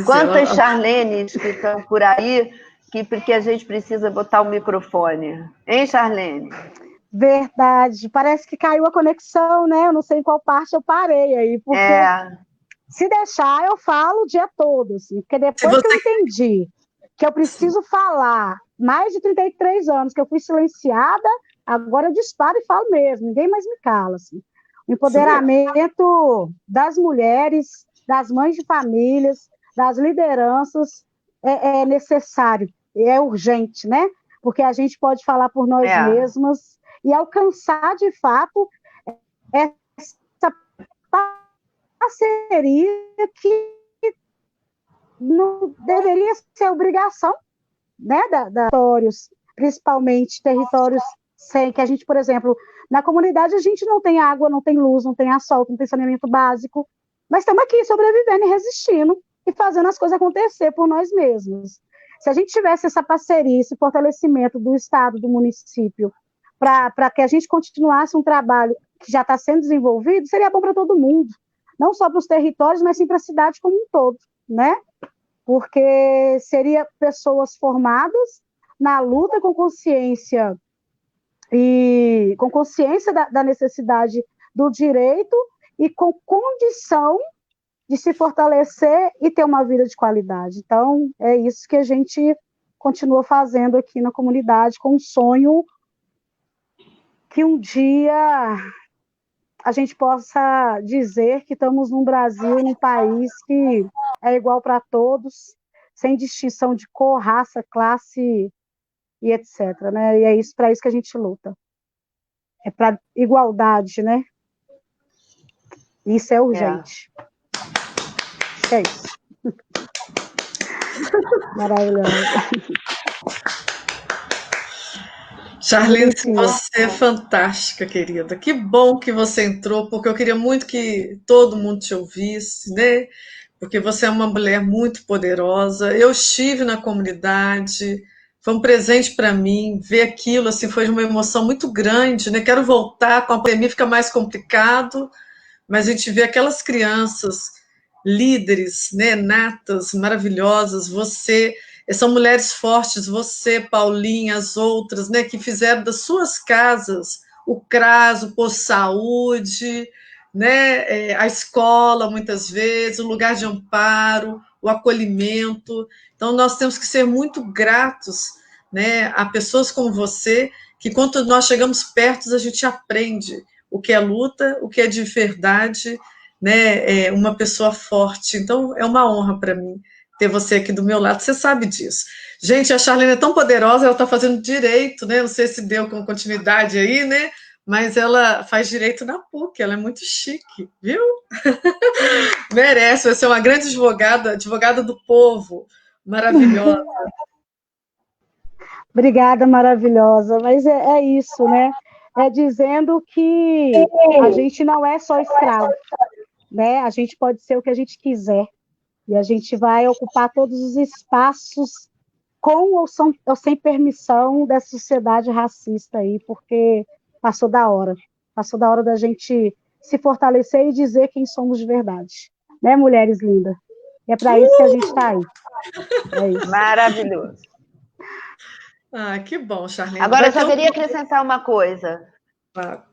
Quantas Charlenes que estão por aí porque a gente precisa botar o microfone? Hein, Charlene? Verdade. Parece que caiu a conexão, né? Eu não sei em qual parte eu parei aí, porque se deixar eu falo o dia todo, assim, porque depois que eu entendi que eu preciso falar mais de 33 anos, que eu fui silenciada, agora eu disparo e falo mesmo, ninguém mais me cala, assim. O empoderamento das mulheres, das mães de famílias, das lideranças é necessário, é urgente, né? Porque a gente pode falar por nós mesmas e alcançar, de fato, essa parceria que não deveria ser obrigação, né, territórios, principalmente territórios sem que a gente, por exemplo, na comunidade a gente não tem água, não tem luz, não tem asfalto, não tem saneamento básico, mas estamos aqui sobrevivendo e resistindo e fazendo as coisas acontecer por nós mesmos. Se a gente tivesse essa parceria, esse fortalecimento do Estado, do município, para que a gente continuasse um trabalho que já está sendo desenvolvido, seria bom para todo mundo, não só para os territórios, mas sim para a cidade como um todo, né? Porque seria pessoas formadas na luta com consciência e com consciência da necessidade do direito e com condição de se fortalecer e ter uma vida de qualidade. Então, é isso que a gente continua fazendo aqui na comunidade, com um sonho que um dia a gente possa dizer que estamos num Brasil, num país que é igual para todos, sem distinção de cor, raça, classe e etc. Né? E é isso, para isso que a gente luta. É para igualdade, né? Isso é urgente. É isso. Maravilhoso. Charlene, você é fantástica, querida. Que bom que você entrou, porque eu queria muito que todo mundo te ouvisse, né? Porque você é uma mulher muito poderosa. Eu estive na comunidade, foi um presente para mim ver aquilo, assim, foi uma emoção muito grande, né? Quero voltar, com a pandemia fica mais complicado, mas a gente vê aquelas crianças líderes, né, natas, maravilhosas, você, são mulheres fortes, você, Paulinha, as outras, né, que fizeram das suas casas o CRAS, o posto de saúde, né, a escola, muitas vezes, o lugar de amparo, o acolhimento. Então, nós temos que ser muito gratos, né, a pessoas como você, que quando nós chegamos perto, a gente aprende o que é luta, o que é de verdade, né, uma pessoa forte. Então, é uma honra para mim ter você aqui do meu lado, você sabe disso. Gente, a Charlene é tão poderosa, ela está fazendo direito, né? Não sei se deu com continuidade aí, né? Mas ela faz direito na PUC, ela é muito chique, viu? Merece, vai ser uma grande advogada, advogada do povo, maravilhosa. Obrigada, maravilhosa. Mas é isso, né? É dizendo que a gente não é só escravo, né? A gente pode ser o que a gente quiser. E a gente vai ocupar todos os espaços com ou sem permissão dessa sociedade racista aí, porque passou da hora. Passou da hora da gente se fortalecer e dizer quem somos de verdade. Né, mulheres lindas? E é para isso que a gente está aí. É isso. Maravilhoso. Ah, que bom, Charlene. Agora, eu só queria acrescentar uma coisa. Claro.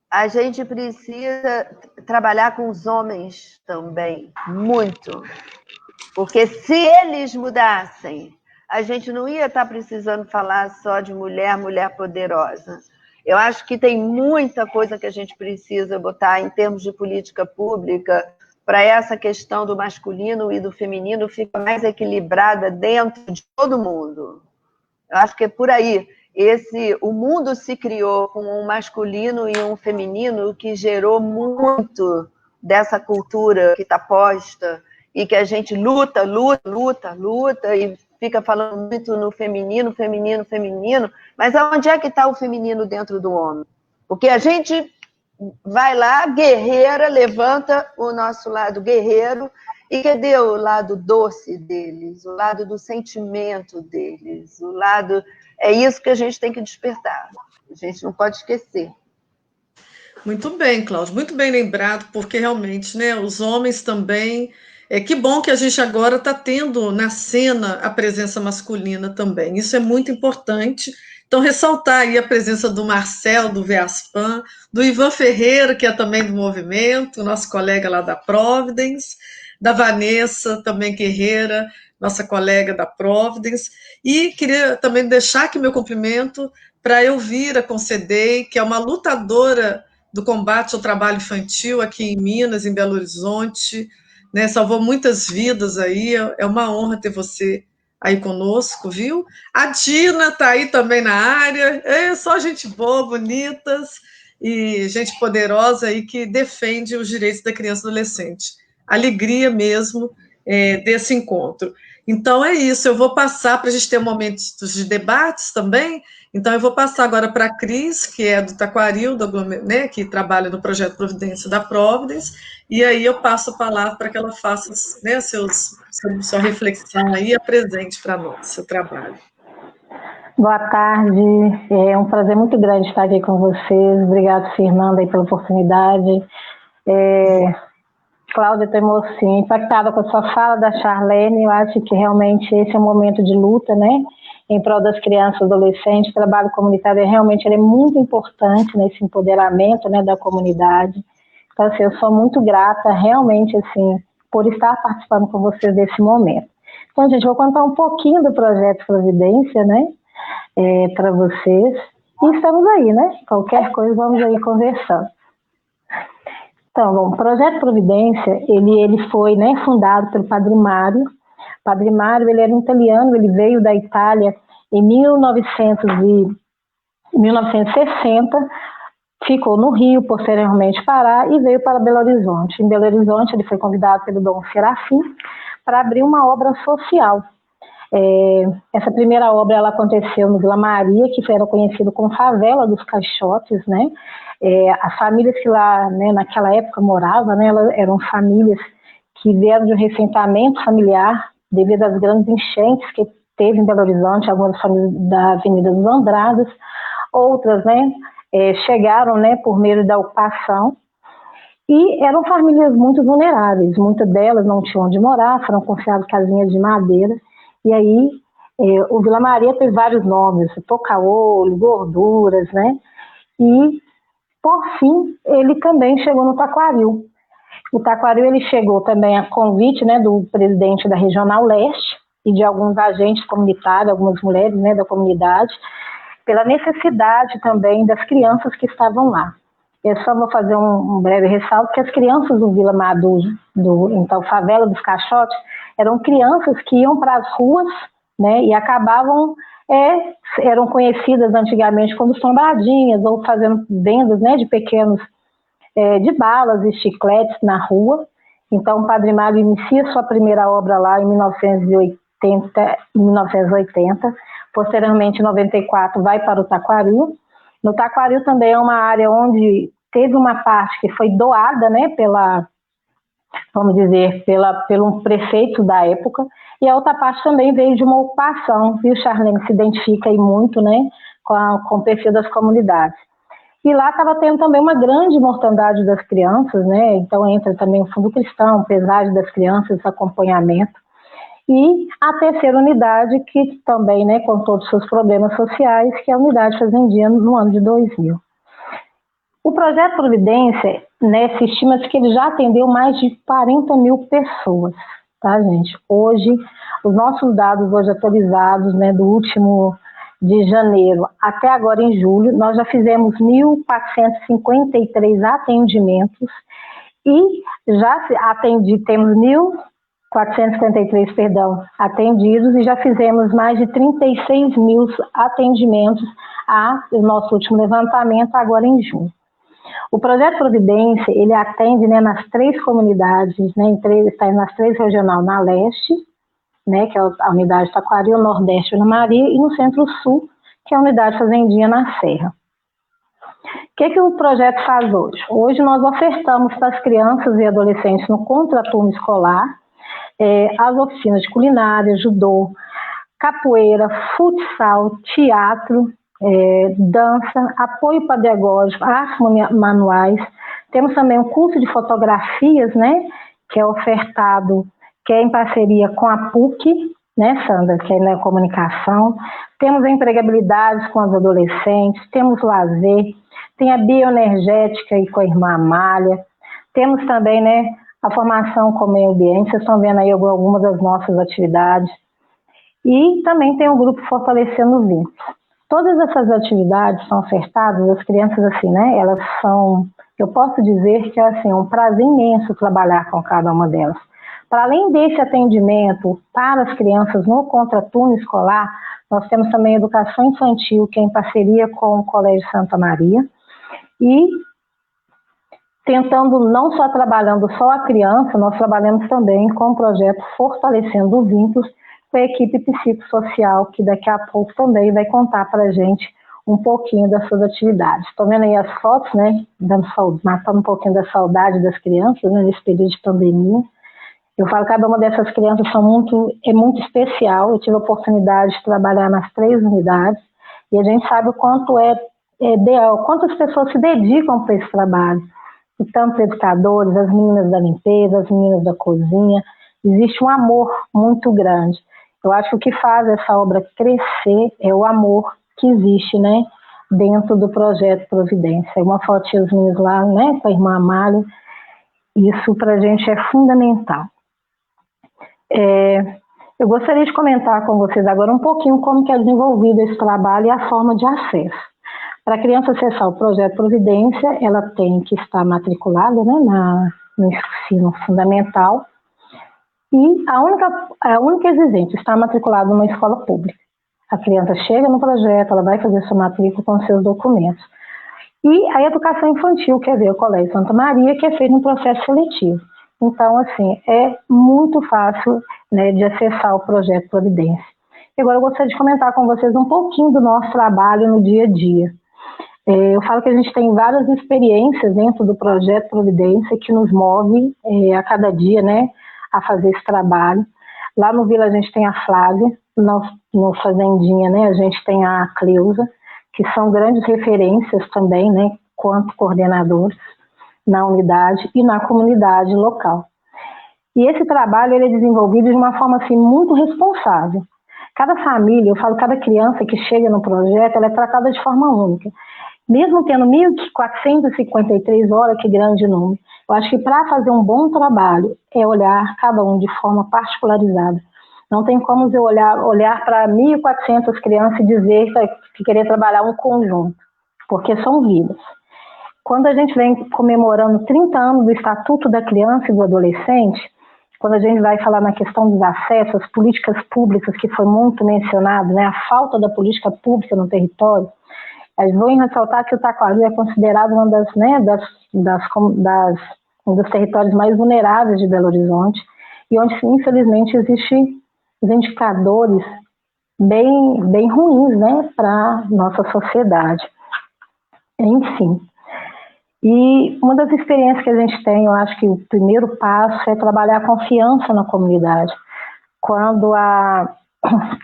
A gente precisa trabalhar com os homens também, muito. Porque se eles mudassem, a gente não ia estar precisando falar só de mulher, mulher poderosa. Eu acho que tem muita coisa que a gente precisa botar em termos de política pública para essa questão do masculino e do feminino ficar mais equilibrada dentro de todo mundo. Eu acho que é por aí. O mundo se criou com um masculino e um feminino que gerou muito dessa cultura que está posta e que a gente luta e fica falando muito no feminino, feminino, feminino, mas aonde é que está o feminino dentro do homem? Porque a gente vai lá, guerreira, levanta o nosso lado guerreiro, e cadê o lado doce deles, o lado do sentimento deles, o lado... É isso que a gente tem que despertar, a gente não pode esquecer. Muito bem, Cláudio, muito bem lembrado, porque realmente, né, os homens também Que bom que a gente agora está tendo na cena a presença masculina também. Isso é muito importante. Então, ressaltar aí a presença do Marcel, do Veaspan, do Ivan Ferreira, que é também do movimento, nosso colega lá da Providence, da Vanessa, também guerreira, nossa colega da Providence. E queria também deixar aqui meu cumprimento para a Elvira Concedei, que é uma lutadora do combate ao trabalho infantil aqui em Minas, em Belo Horizonte, né? Salvou muitas vidas aí. É uma honra ter você aí conosco, viu? A Dina está aí também na área. Só gente boa, bonitas e gente poderosa aí que defende os direitos da criança e adolescente. Alegria mesmo desse encontro. Então é isso. Eu vou passar para a gente ter momentos de debates também. Então eu vou passar agora para a Cris, que é do Taquaril, né, que trabalha no projeto Providência da Providence. E aí eu passo a palavra para que ela faça, né, sua reflexão aí, apresente para nós, seu trabalho. Boa tarde, é um prazer muito grande estar aqui com vocês. Obrigada, Fernanda, aí, pela oportunidade. Cláudia, estou assim, impactada com a sua fala da Charlene. Eu acho que realmente esse é um momento de luta, né, em prol das crianças e adolescentes. O trabalho comunitário realmente é muito importante nesse empoderamento, né, da comunidade. Então, assim, eu sou muito grata, realmente, assim, por estar participando com vocês desse momento. Então, gente, vou contar um pouquinho do projeto Providência, né, para vocês. E estamos aí, né? Qualquer coisa, vamos aí conversando. Então, bom, o projeto Providência, ele foi, né, fundado pelo Padre Mário. O Padre Mário, ele era um italiano, ele veio da Itália em 1960, ficou no Rio, posteriormente Pará, e veio para Belo Horizonte. Em Belo Horizonte, ele foi convidado pelo Dom Serafim para abrir uma obra social. Essa primeira obra ela aconteceu no Vila Maria, que era conhecido como Favela dos Caixotes, né? As famílias que lá, né, naquela época moravam, né, elas eram famílias que vieram de um ressentimento familiar devido às grandes enchentes que teve em Belo Horizonte, algumas famílias da Avenida dos Andradas, outras, né, chegaram, né, por meio da ocupação, e eram famílias muito vulneráveis. Muitas delas não tinham onde morar, foram confiadas casinhas de madeira. E aí, o Vila Maria teve vários nomes, Toca-Olho, Gorduras, né? E, por fim, ele também chegou no Taquaril. O Taquaril, ele chegou também a convite, né, do presidente da Regional Leste e de alguns agentes comunitários, algumas mulheres, né, da comunidade, pela necessidade também das crianças que estavam lá. Eu só vou fazer um breve ressalto que as crianças do Vila Madu, então, Favela dos Caixotes, eram crianças que iam para as ruas, né, e acabavam, eram conhecidas antigamente como sombradinhas, ou fazendo vendas, né, de pequenos, de balas e chicletes na rua. Então, o Padre Mário inicia sua primeira obra lá em 1980, posteriormente, em 94, vai para o Taquaril. No Taquaril também é uma área onde teve uma parte que foi doada, né, vamos dizer, pelo prefeito da época, e a outra parte também veio de uma ocupação, viu, Charlene, se identifica aí muito, né, com o perfil das comunidades. E lá estava tendo também uma grande mortandade das crianças, né, então entra também o Fundo Cristão, pesagem das crianças, acompanhamento. E a terceira unidade, que também, né, com todos os seus problemas sociais, que é a unidade Fazendinha no ano de 2000. O projeto Providência, né, se estima que ele já atendeu mais de 40 mil pessoas, tá, gente? Hoje, os nossos dados hoje atualizados, né, do último de janeiro até agora em julho, nós já fizemos 1.453 atendimentos e já temos 1.453, atendidos, e já fizemos mais de 36 mil atendimentos no nosso último levantamento agora em junho. O projeto Providência, ele atende, né, nas 3 comunidades, né, está nas 3 regionais, na leste, né, que é a unidade Taquaril, Nordeste, Vila Maria, e no Centro-Sul, que é a unidade Fazendinha na Serra. O que o projeto faz hoje? Hoje nós ofertamos para as crianças e adolescentes no contraturno escolar as oficinas de culinária, judô, capoeira, futsal, teatro, dança, apoio pedagógico, artes manuais. Temos também um curso de fotografias, né, que é ofertado que é em parceria com a PUC, né, Sandra, que é na comunicação. Temos a empregabilidade com as adolescentes, temos lazer, tem a bioenergética e com a irmã Amália. Temos também, né, a formação com o meio ambiente, vocês estão vendo aí algumas das nossas atividades. E também tem o grupo Fortalecendo Vínculos. Todas essas atividades são ofertadas, as crianças, assim, né, elas são, eu posso dizer que é, assim, um prazer imenso trabalhar com cada uma delas. Para além desse atendimento para as crianças no contraturno escolar, nós temos também a educação infantil, que é em parceria com o Colégio Santa Maria, e tentando, não só trabalhando só a criança, nós trabalhamos também com o projeto Fortalecendo Vínculos, com a equipe psicossocial, que daqui a pouco também vai contar para a gente um pouquinho das suas atividades. Estão vendo aí as fotos, né, matando um pouquinho da saudade das crianças, né, nesse período de pandemia. Eu falo que cada uma dessas crianças é muito especial. Eu tive a oportunidade de trabalhar nas 3 unidades e a gente sabe o quanto é ideal, quantas pessoas se dedicam para esse trabalho. E tanto os educadores, as meninas da limpeza, as meninas da cozinha, existe um amor muito grande. Eu acho que o que faz essa obra crescer é o amor que existe, né, dentro do projeto Providência. Uma fotinha dos meninos lá, né, com a irmã Amália, isso para a gente é fundamental. Eu gostaria de comentar com vocês agora um pouquinho como que é desenvolvido esse trabalho e a forma de acesso. Para a criança acessar o projeto Providência, ela tem que estar matriculada, né, no ensino fundamental, e a única exigência é estar matriculada numa escola pública. A criança chega no projeto, ela vai fazer sua matrícula com seus documentos. E a educação infantil, quer ver o Colégio Santa Maria, que é feito um processo seletivo. Então, assim, é muito fácil, né, de acessar o projeto Providência. E agora eu gostaria de comentar com vocês um pouquinho do nosso trabalho no dia a dia. Eu falo que a gente tem várias experiências dentro do projeto Providência que nos move a cada dia, né, a fazer esse trabalho. Lá no Vila a gente tem a Flávia, no Fazendinha, né, a gente tem a Cleusa, que são grandes referências também, né, quanto coordenadores na unidade e na comunidade local. E esse trabalho ele é desenvolvido de uma forma assim, muito responsável. Cada família, eu falo, cada criança que chega no projeto, ela é tratada de forma única. Mesmo tendo 1.453 horas, que grande número, eu acho que para fazer um bom trabalho é olhar cada um de forma particularizada. Não tem como eu olhar para 1.400 crianças e dizer que querer trabalhar um conjunto, porque são vidas. Quando a gente vem comemorando 30 anos do Estatuto da Criança e do Adolescente, quando a gente vai falar na questão dos acessos, as políticas públicas, que foi muito mencionado, né, a falta da política pública no território, vou ressaltar que o Taquari é considerado uma um dos territórios mais vulneráveis de Belo Horizonte, e onde, infelizmente, existem os indicadores bem ruins, né, para a nossa sociedade. Enfim. E uma das experiências que a gente tem, eu acho que o primeiro passo é trabalhar a confiança na comunidade. Quando a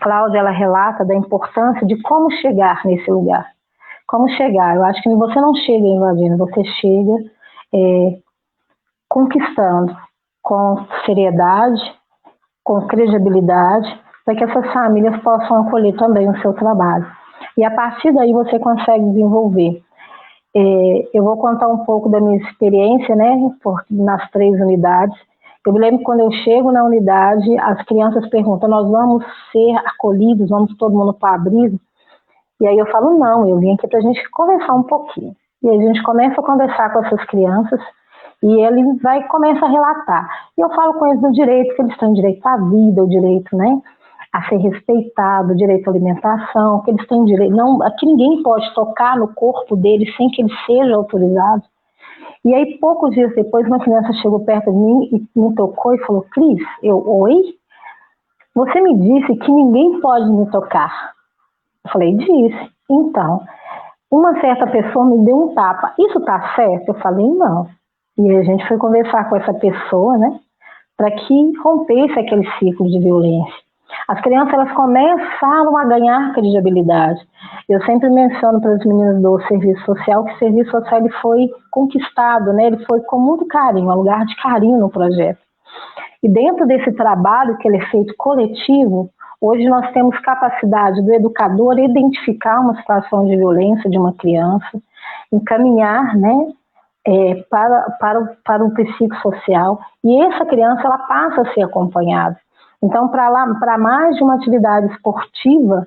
Cláudia ela relata da importância de como chegar nesse lugar. Como chegar? Eu acho que você não chega invadindo, você chega conquistando com seriedade, com credibilidade, para que essas famílias possam acolher também o seu trabalho. E a partir daí você consegue desenvolver. Eu vou contar um pouco da minha experiência, né, nas 3 unidades. Eu me lembro que quando eu chego na unidade, as crianças perguntam, nós vamos ser acolhidos, vamos todo mundo para o abrigo? E aí eu falo, não, eu vim aqui para a gente conversar um pouquinho. E a gente começa a conversar com essas crianças e ele começa a relatar. E eu falo com eles do direito, que eles têm direito à vida, o direito, né, a ser respeitado, o direito à alimentação, que eles têm direito, não, aqui ninguém pode tocar no corpo deles sem que ele seja autorizado. E aí, poucos dias depois, uma criança chegou perto de mim e me tocou e falou, Cris, oi? Você me disse que ninguém pode me tocar. Eu falei, disse. Então, uma certa pessoa me deu um tapa. Isso tá certo? Eu falei, não. E a gente foi conversar com essa pessoa, né, para que rompesse aquele ciclo de violência. As crianças elas começaram a ganhar credibilidade. Eu sempre menciono para as meninas do serviço social que o serviço social ele foi conquistado, né? Ele foi com muito carinho, um lugar de carinho no projeto. E dentro desse trabalho que ele é feito coletivo, hoje nós temos capacidade do educador identificar uma situação de violência de uma criança, encaminhar, né, para o psicossocial, e essa criança ela passa a ser acompanhada. Então, para mais de uma atividade esportiva,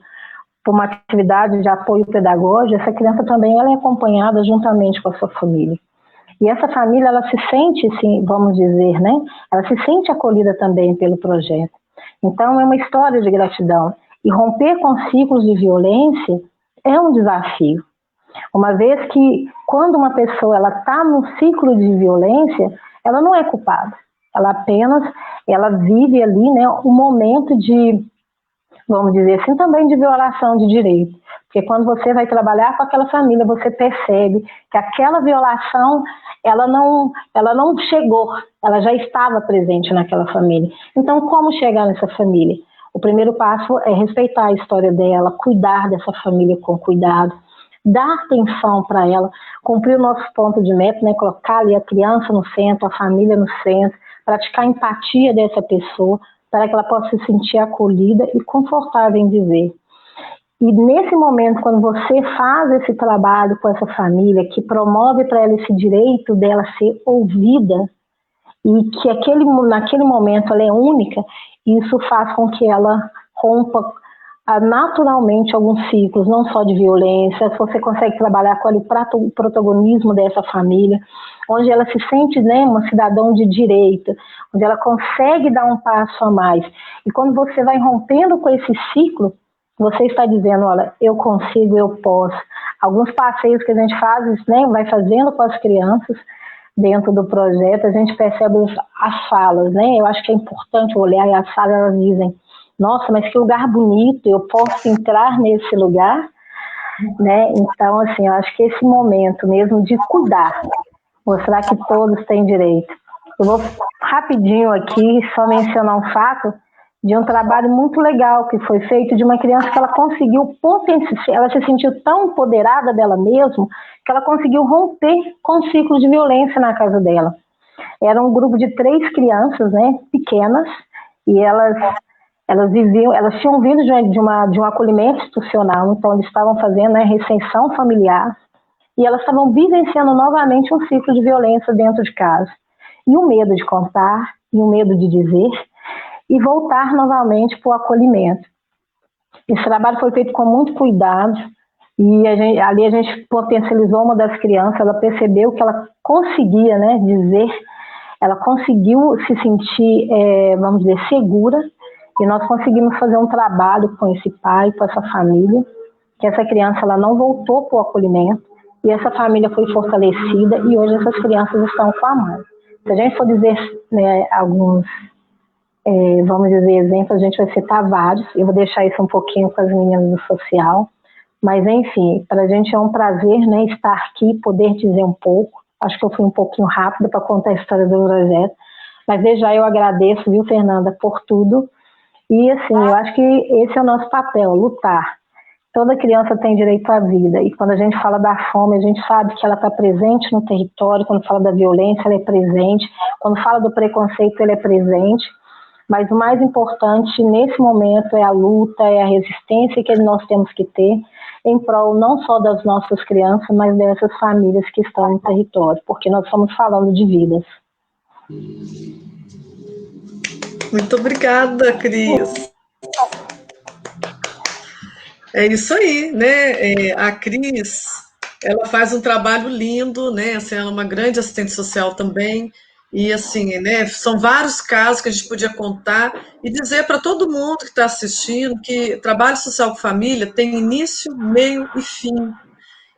por uma atividade de apoio pedagógico, essa criança também ela é acompanhada juntamente com a sua família. E essa família, ela se sente, sim, vamos dizer, né? Ela se sente acolhida também pelo projeto. Então, é uma história de gratidão. E romper com ciclos de violência é um desafio. Uma vez que, quando uma pessoa está num ciclo de violência, ela não é culpada. Ela vive ali, né, um momento de, vamos dizer assim, também de violação de direito. Porque quando você vai trabalhar com aquela família, você percebe que aquela violação, ela não chegou, ela já estava presente naquela família. Então, como chegar nessa família? O primeiro passo é respeitar a história dela, cuidar dessa família com cuidado, dar atenção para ela, cumprir o nosso ponto de meta, né? Colocar ali a criança no centro, a família no centro, praticar a empatia dessa pessoa, para que ela possa se sentir acolhida e confortável em viver. E nesse momento, quando você faz esse trabalho com essa família, que promove para ela esse direito dela ser ouvida, e que naquele momento ela é única, isso faz com que ela rompa naturalmente alguns ciclos, não só de violência. Você consegue trabalhar com o protagonismo dessa família, onde ela se sente, né, uma cidadã de direito, onde ela consegue dar um passo a mais. E quando você vai rompendo com esse ciclo, você está dizendo, olha, eu consigo, eu posso. Alguns passeios que a gente faz, né, vai fazendo com as crianças dentro do projeto, a gente percebe as falas, né? Eu acho que é importante olhar e as falas, elas dizem, nossa, mas que lugar bonito, eu posso entrar nesse lugar, né? Então, assim, eu acho que esse momento mesmo de cuidar, mostrar que todos têm direito. Eu vou rapidinho aqui só mencionar um fato de um trabalho muito legal que foi feito de uma criança que ela conseguiu ela se sentiu tão empoderada dela mesma que ela conseguiu romper com o ciclo de violência na casa dela. Era um grupo de 3 crianças, né, pequenas, e elas tinham vindo de um acolhimento institucional, então eles estavam fazendo, né, recepção familiar, e elas estavam vivenciando novamente um ciclo de violência dentro de casa. E o medo de contar, e o medo de dizer, e voltar novamente para o acolhimento. Esse trabalho foi feito com muito cuidado, e ali a gente potencializou uma das crianças, ela percebeu que ela conseguia, né, dizer, ela conseguiu se sentir, vamos dizer, segura, e nós conseguimos fazer um trabalho com esse pai, com essa família, que essa criança ela não voltou para o acolhimento, e essa família foi fortalecida, e hoje essas crianças estão com a mãe. Se a gente for dizer, né, alguns, vamos dizer, exemplos, a gente vai citar vários, eu vou deixar isso um pouquinho com as meninas do social, mas enfim, para a gente é um prazer, né, estar aqui, poder dizer um pouco. Acho que eu fui um pouquinho rápida para contar a história do projeto, mas desde já eu agradeço, viu, Fernanda, por tudo. E assim, eu acho que esse é o nosso papel, lutar. Toda criança tem direito à vida, e quando a gente fala da fome, a gente sabe que ela está presente no território, quando fala da violência, ela é presente, quando fala do preconceito, ele é presente, mas o mais importante nesse momento é a luta, é a resistência que nós temos que ter em prol não só das nossas crianças, mas dessas famílias que estão no território, porque nós estamos falando de vidas. Muito obrigada, Cris. É isso aí, né? A Cris, ela faz um trabalho lindo, né? Assim, ela é uma grande assistente social também. E assim, né? São vários casos que a gente podia contar e dizer para todo mundo que está assistindo que trabalho social com família tem início, meio e fim.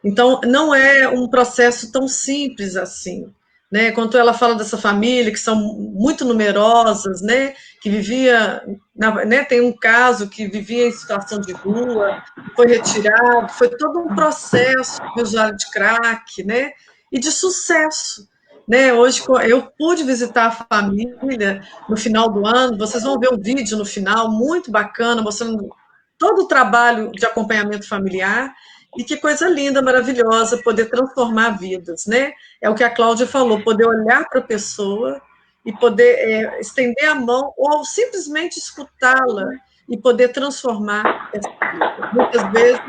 Então, não é um processo tão simples assim, né? Quando ela fala dessa família, que são muito numerosas, né? Que vivia, né? Tem um caso que vivia em situação de rua, foi retirado, foi todo um processo de usuário de crack, né? E de sucesso, né? Hoje eu pude visitar a família no final do ano, vocês vão ver um vídeo no final muito bacana, mostrando todo o trabalho de acompanhamento familiar. E que coisa linda, maravilhosa, poder transformar vidas, né? É o que a Cláudia falou, poder olhar para a pessoa e poder estender a mão ou simplesmente escutá-la e poder transformar essa vida. Muitas vezes,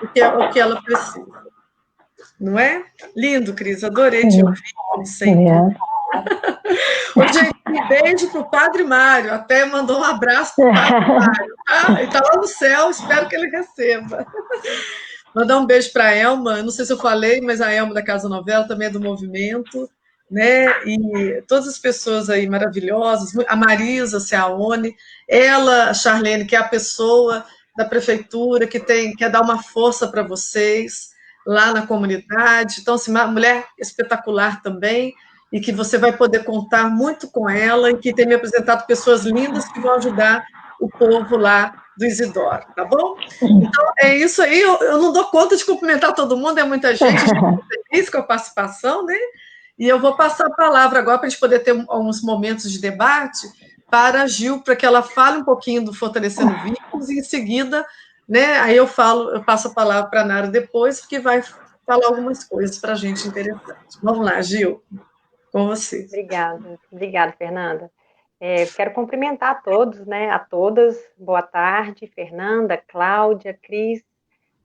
o que ela precisa. Não é? Lindo, Cris, adorei te ouvir, como sempre. Ô, gente, um beijo para o Padre Mário, até mandou um abraço para o Padre Mário, tá? Ele está lá no céu, espero que ele receba. Mandar um beijo para a Elma, não sei se eu falei, mas a Elma da Casa Novela também é do movimento, né? E todas as pessoas aí maravilhosas, a Marisa Ciaone, ela, a Charlene, que é a pessoa da prefeitura que quer dar uma força para vocês lá na comunidade. Então, assim, uma mulher espetacular também, e que você vai poder contar muito com ela, e que tem me apresentado pessoas lindas que vão ajudar o povo lá do Isidoro, tá bom? Então, é isso aí. Eu não dou conta de cumprimentar todo mundo, é muita gente, a gente está feliz com a participação, né? E eu vou passar a palavra agora para a gente poder ter alguns momentos de debate para a Gil, para que ela fale um pouquinho do Fortalecendo Vínculos, e em seguida, né, aí eu passo a palavra para a Nara depois, porque vai falar algumas coisas para a gente interessantes. Vamos lá, Gil, com você. Obrigada, Fernanda. Quero cumprimentar a todos, né, a todas. Boa tarde, Fernanda, Cláudia, Cris,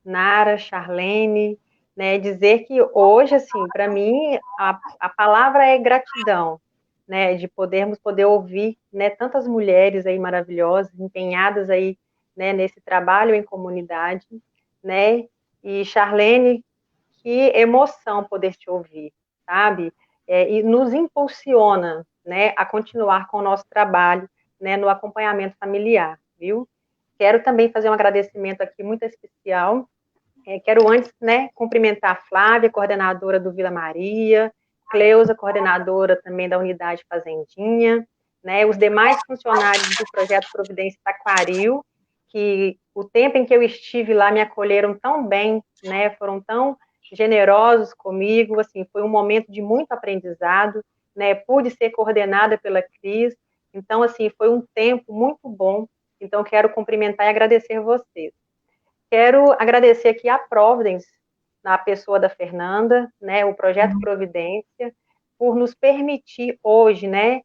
Nara, Charlene, né, dizer que hoje, assim, para mim, a palavra é gratidão, né, de poder ouvir, né, tantas mulheres aí maravilhosas, empenhadas aí, né, nesse trabalho em comunidade, né, e Charlene, que emoção poder te ouvir, sabe, e nos impulsiona, né, a continuar com o nosso trabalho, né, no acompanhamento familiar, viu? Quero também fazer um agradecimento aqui muito especial. Quero antes, né, cumprimentar a Flávia, coordenadora do Vila Maria, Cleusa, coordenadora também da Unidade Fazendinha, né, os demais funcionários do Projeto Providência Taquaril, que o tempo em que eu estive lá me acolheram tão bem, né, foram tão generosos comigo, assim, foi um momento de muito aprendizado, né, pude ser coordenada pela Cris, então, assim, foi um tempo muito bom, então quero cumprimentar e agradecer vocês. Quero agradecer aqui a Providence, na pessoa da Fernanda, né, o Projeto Providência, por nos permitir hoje, né,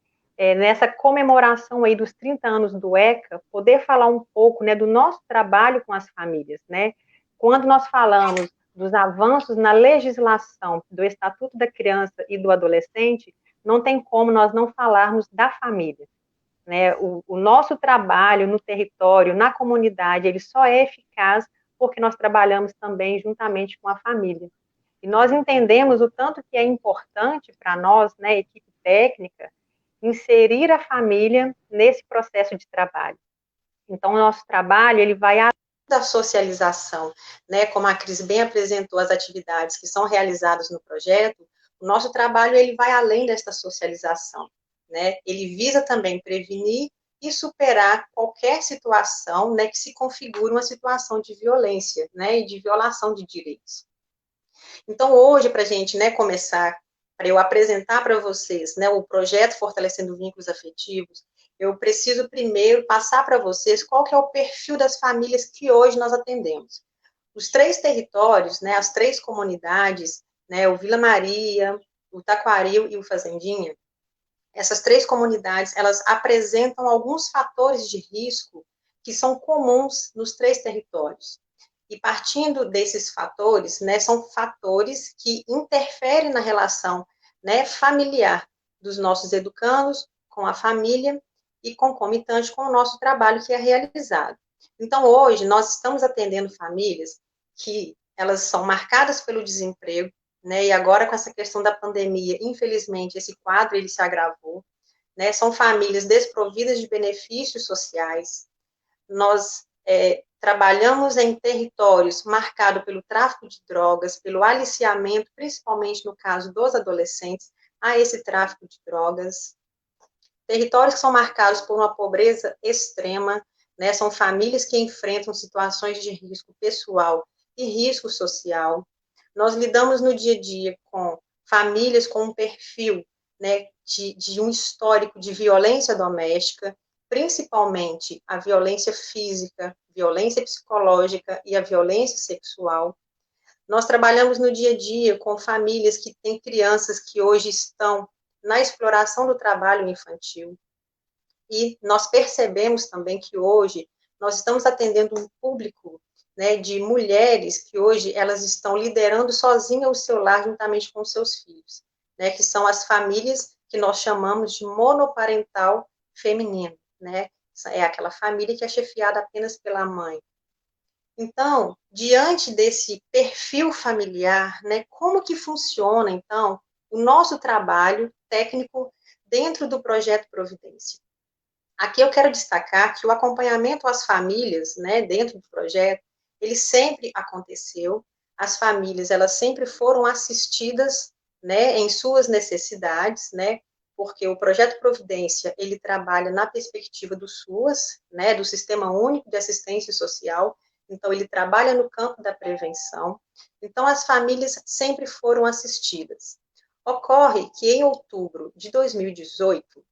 nessa comemoração aí dos 30 anos do ECA, poder falar um pouco, né, do nosso trabalho com as famílias, né? Quando nós falamos dos avanços na legislação do Estatuto da Criança e do Adolescente, não tem como nós não falarmos da família, né? O nosso trabalho no território, na comunidade, ele só é eficaz porque nós trabalhamos também juntamente com a família. E nós entendemos o tanto que é importante para nós, né, equipe técnica, inserir a família nesse processo de trabalho. Então, o nosso trabalho, ele vai além da socialização, né, como a Cris bem apresentou as atividades que são realizadas no projeto, o nosso trabalho, ele vai além desta socialização, né, ele visa também prevenir e superar qualquer situação, né, que se configure uma situação de violência, né, e de violação de direitos. Então, hoje, para a gente, né, começar, para eu apresentar para vocês, né, o projeto Fortalecendo Vínculos Afetivos, eu preciso primeiro passar para vocês qual que é o perfil das famílias que hoje nós atendemos. Os 3 territórios, né, as 3 comunidades, né, o Vila Maria, o Taquaril e o Fazendinha, essas 3 comunidades, elas apresentam alguns fatores de risco que são comuns nos 3 territórios. E partindo desses fatores, né, são fatores que interferem na relação, né, familiar dos nossos educandos com a família e concomitante com o nosso trabalho que é realizado. Então, hoje, nós estamos atendendo famílias que elas são marcadas pelo desemprego, né, e agora com essa questão da pandemia, infelizmente, esse quadro ele se agravou, né, são famílias desprovidas de benefícios sociais. Nós trabalhamos em territórios marcados pelo tráfico de drogas, pelo aliciamento, principalmente no caso dos adolescentes, a esse tráfico de drogas. Territórios que são marcados por uma pobreza extrema, né, são famílias que enfrentam situações de risco pessoal e risco social. Nós lidamos no dia a dia com famílias com um perfil, né, de um histórico de violência doméstica, principalmente a violência física, violência psicológica e a violência sexual. Nós trabalhamos no dia a dia com famílias que têm crianças que hoje estão na exploração do trabalho infantil. E nós percebemos também que hoje nós estamos atendendo um público, né, de mulheres que hoje elas estão liderando sozinha o seu lar juntamente com seus filhos, né, que são as famílias que nós chamamos de monoparental feminino, né, é aquela família que é chefiada apenas pela mãe. Então, diante desse perfil familiar, né, como que funciona, então, o nosso trabalho técnico dentro do projeto Providência? Aqui eu quero destacar que o acompanhamento às famílias, né, dentro do projeto, ele sempre aconteceu, as famílias, elas sempre foram assistidas, né, em suas necessidades, né, porque o projeto Providência, ele trabalha na perspectiva do SUAS, né, do Sistema Único de Assistência Social, então ele trabalha no campo da prevenção, então as famílias sempre foram assistidas. Ocorre que em outubro de 2018,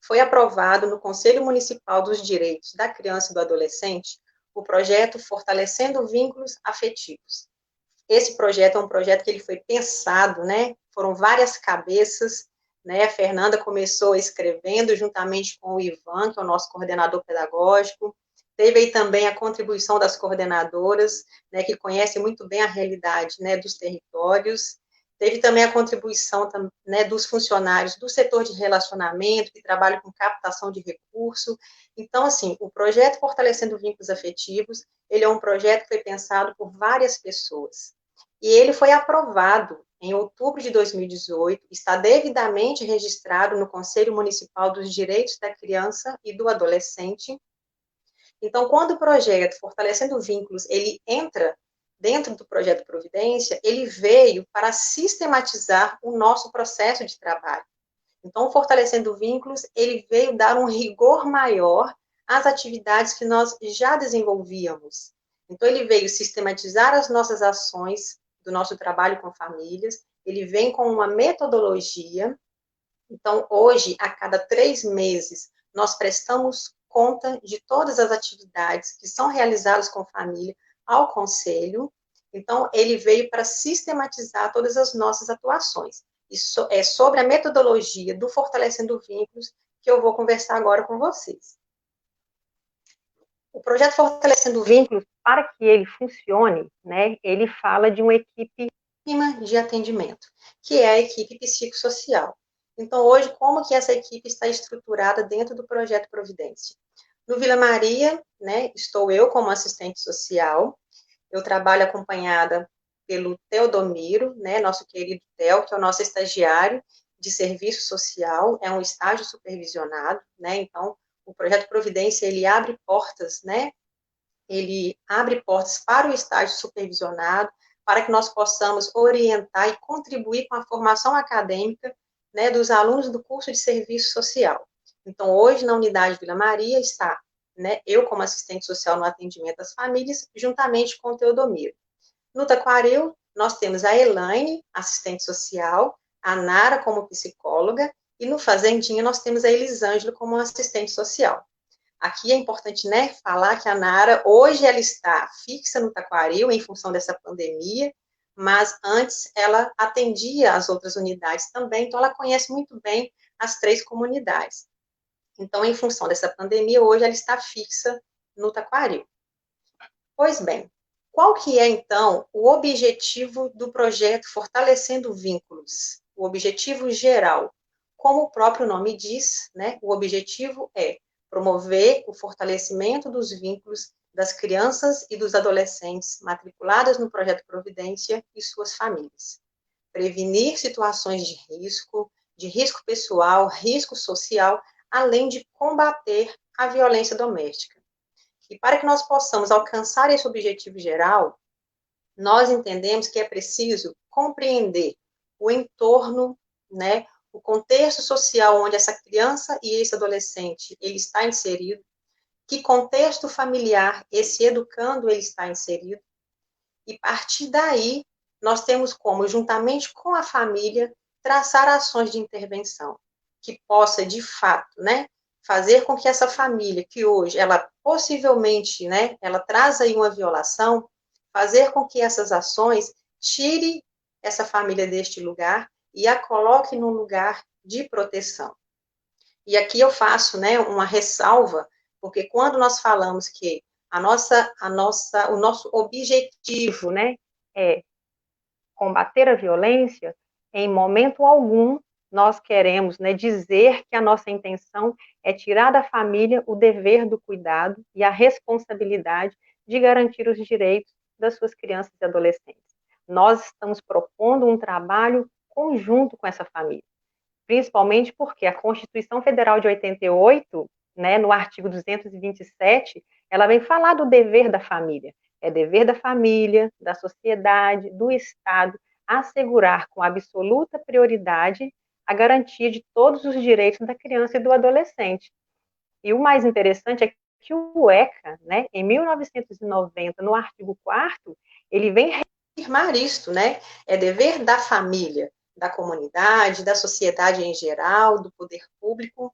foi aprovado no Conselho Municipal dos Direitos da Criança e do Adolescente o projeto Fortalecendo Vínculos Afetivos. Esse projeto é um projeto que ele foi pensado, né? Foram várias cabeças, né? A Fernanda começou escrevendo juntamente com o Ivan, que é o nosso coordenador pedagógico. Teve aí também a contribuição das coordenadoras, né, que conhecem muito bem a realidade, né, dos territórios. Teve também a contribuição, né, dos funcionários do setor de relacionamento, que trabalham com captação de recurso. Então, assim, o projeto Fortalecendo Vínculos Afetivos, ele é um projeto que foi pensado por várias pessoas. E ele foi aprovado em outubro de 2018, está devidamente registrado no Conselho Municipal dos Direitos da Criança e do Adolescente. Então, quando o projeto Fortalecendo Vínculos, ele entra dentro do projeto Providência, ele veio para sistematizar o nosso processo de trabalho. Então, o Fortalecendo Vínculos, ele veio dar um rigor maior às atividades que nós já desenvolvíamos. Então, ele veio sistematizar as nossas ações do nosso trabalho com famílias, ele vem com uma metodologia. Então, hoje, a cada 3 meses, nós prestamos conta de todas as atividades que são realizadas com família ao Conselho. Então, ele veio para sistematizar todas as nossas atuações. Isso é sobre a metodologia do Fortalecendo Vínculos que eu vou conversar agora com vocês. O projeto Fortalecendo Vínculos, para que ele funcione, né, ele fala de uma equipe de atendimento, que é a equipe psicossocial. Então, hoje, como que essa equipe está estruturada dentro do projeto Providência? No Vila Maria, né, estou eu como assistente social, eu trabalho acompanhada pelo Teodomiro, né, nosso querido Theo, que é o nosso estagiário de serviço social, é um estágio supervisionado, né, então, o projeto Providência, ele abre portas, né, ele abre portas para o estágio supervisionado, para que nós possamos orientar e contribuir com a formação acadêmica, né, dos alunos do curso de serviço social. Então, hoje, na unidade Vila Maria, está, né, eu como assistente social no atendimento às famílias, juntamente com o Teodomiro. No Taquaril, nós temos a Elaine, assistente social, a Nara como psicóloga, e no Fazendinha nós temos a Elisângela como assistente social. Aqui é importante, né, falar que a Nara, hoje ela está fixa no Taquaril, em função dessa pandemia, mas antes ela atendia as outras unidades também, então ela conhece muito bem as 3 comunidades. Então, em função dessa pandemia, hoje ela está fixa no Taquaril. Pois bem, qual que é, então, o objetivo do projeto Fortalecendo Vínculos? O objetivo geral, como o próprio nome diz, né, o objetivo é promover o fortalecimento dos vínculos das crianças e dos adolescentes matriculadas no projeto Providência e suas famílias. Prevenir situações de risco pessoal, risco social, além de combater a violência doméstica. E para que nós possamos alcançar esse objetivo geral, nós entendemos que é preciso compreender o entorno, né, o contexto social onde essa criança e esse adolescente ele está inserido, que contexto familiar esse educando ele está inserido, e a partir daí nós temos como, juntamente com a família, traçar ações de intervenção, que possa, de fato, né, fazer com que essa família, que hoje, ela possivelmente, né, ela traz aí uma violação, fazer com que essas ações tire essa família deste lugar e a coloque num lugar de proteção. E aqui eu faço, né, uma ressalva, porque quando nós falamos que o nosso objetivo, né, é combater a violência, em momento algum nós queremos, né, dizer que a nossa intenção é tirar da família o dever do cuidado e a responsabilidade de garantir os direitos das suas crianças e adolescentes. Nós estamos propondo um trabalho conjunto com essa família, principalmente porque a Constituição Federal de 88, né, no artigo 227, ela vem falar do dever da família. É dever da família, da sociedade, do Estado, assegurar com absoluta prioridade a garantia de todos os direitos da criança e do adolescente. E o mais interessante é que o ECA, né, em 1990, no artigo 4º, ele vem reafirmar isto, né? É dever da família, da comunidade, da sociedade em geral, do poder público,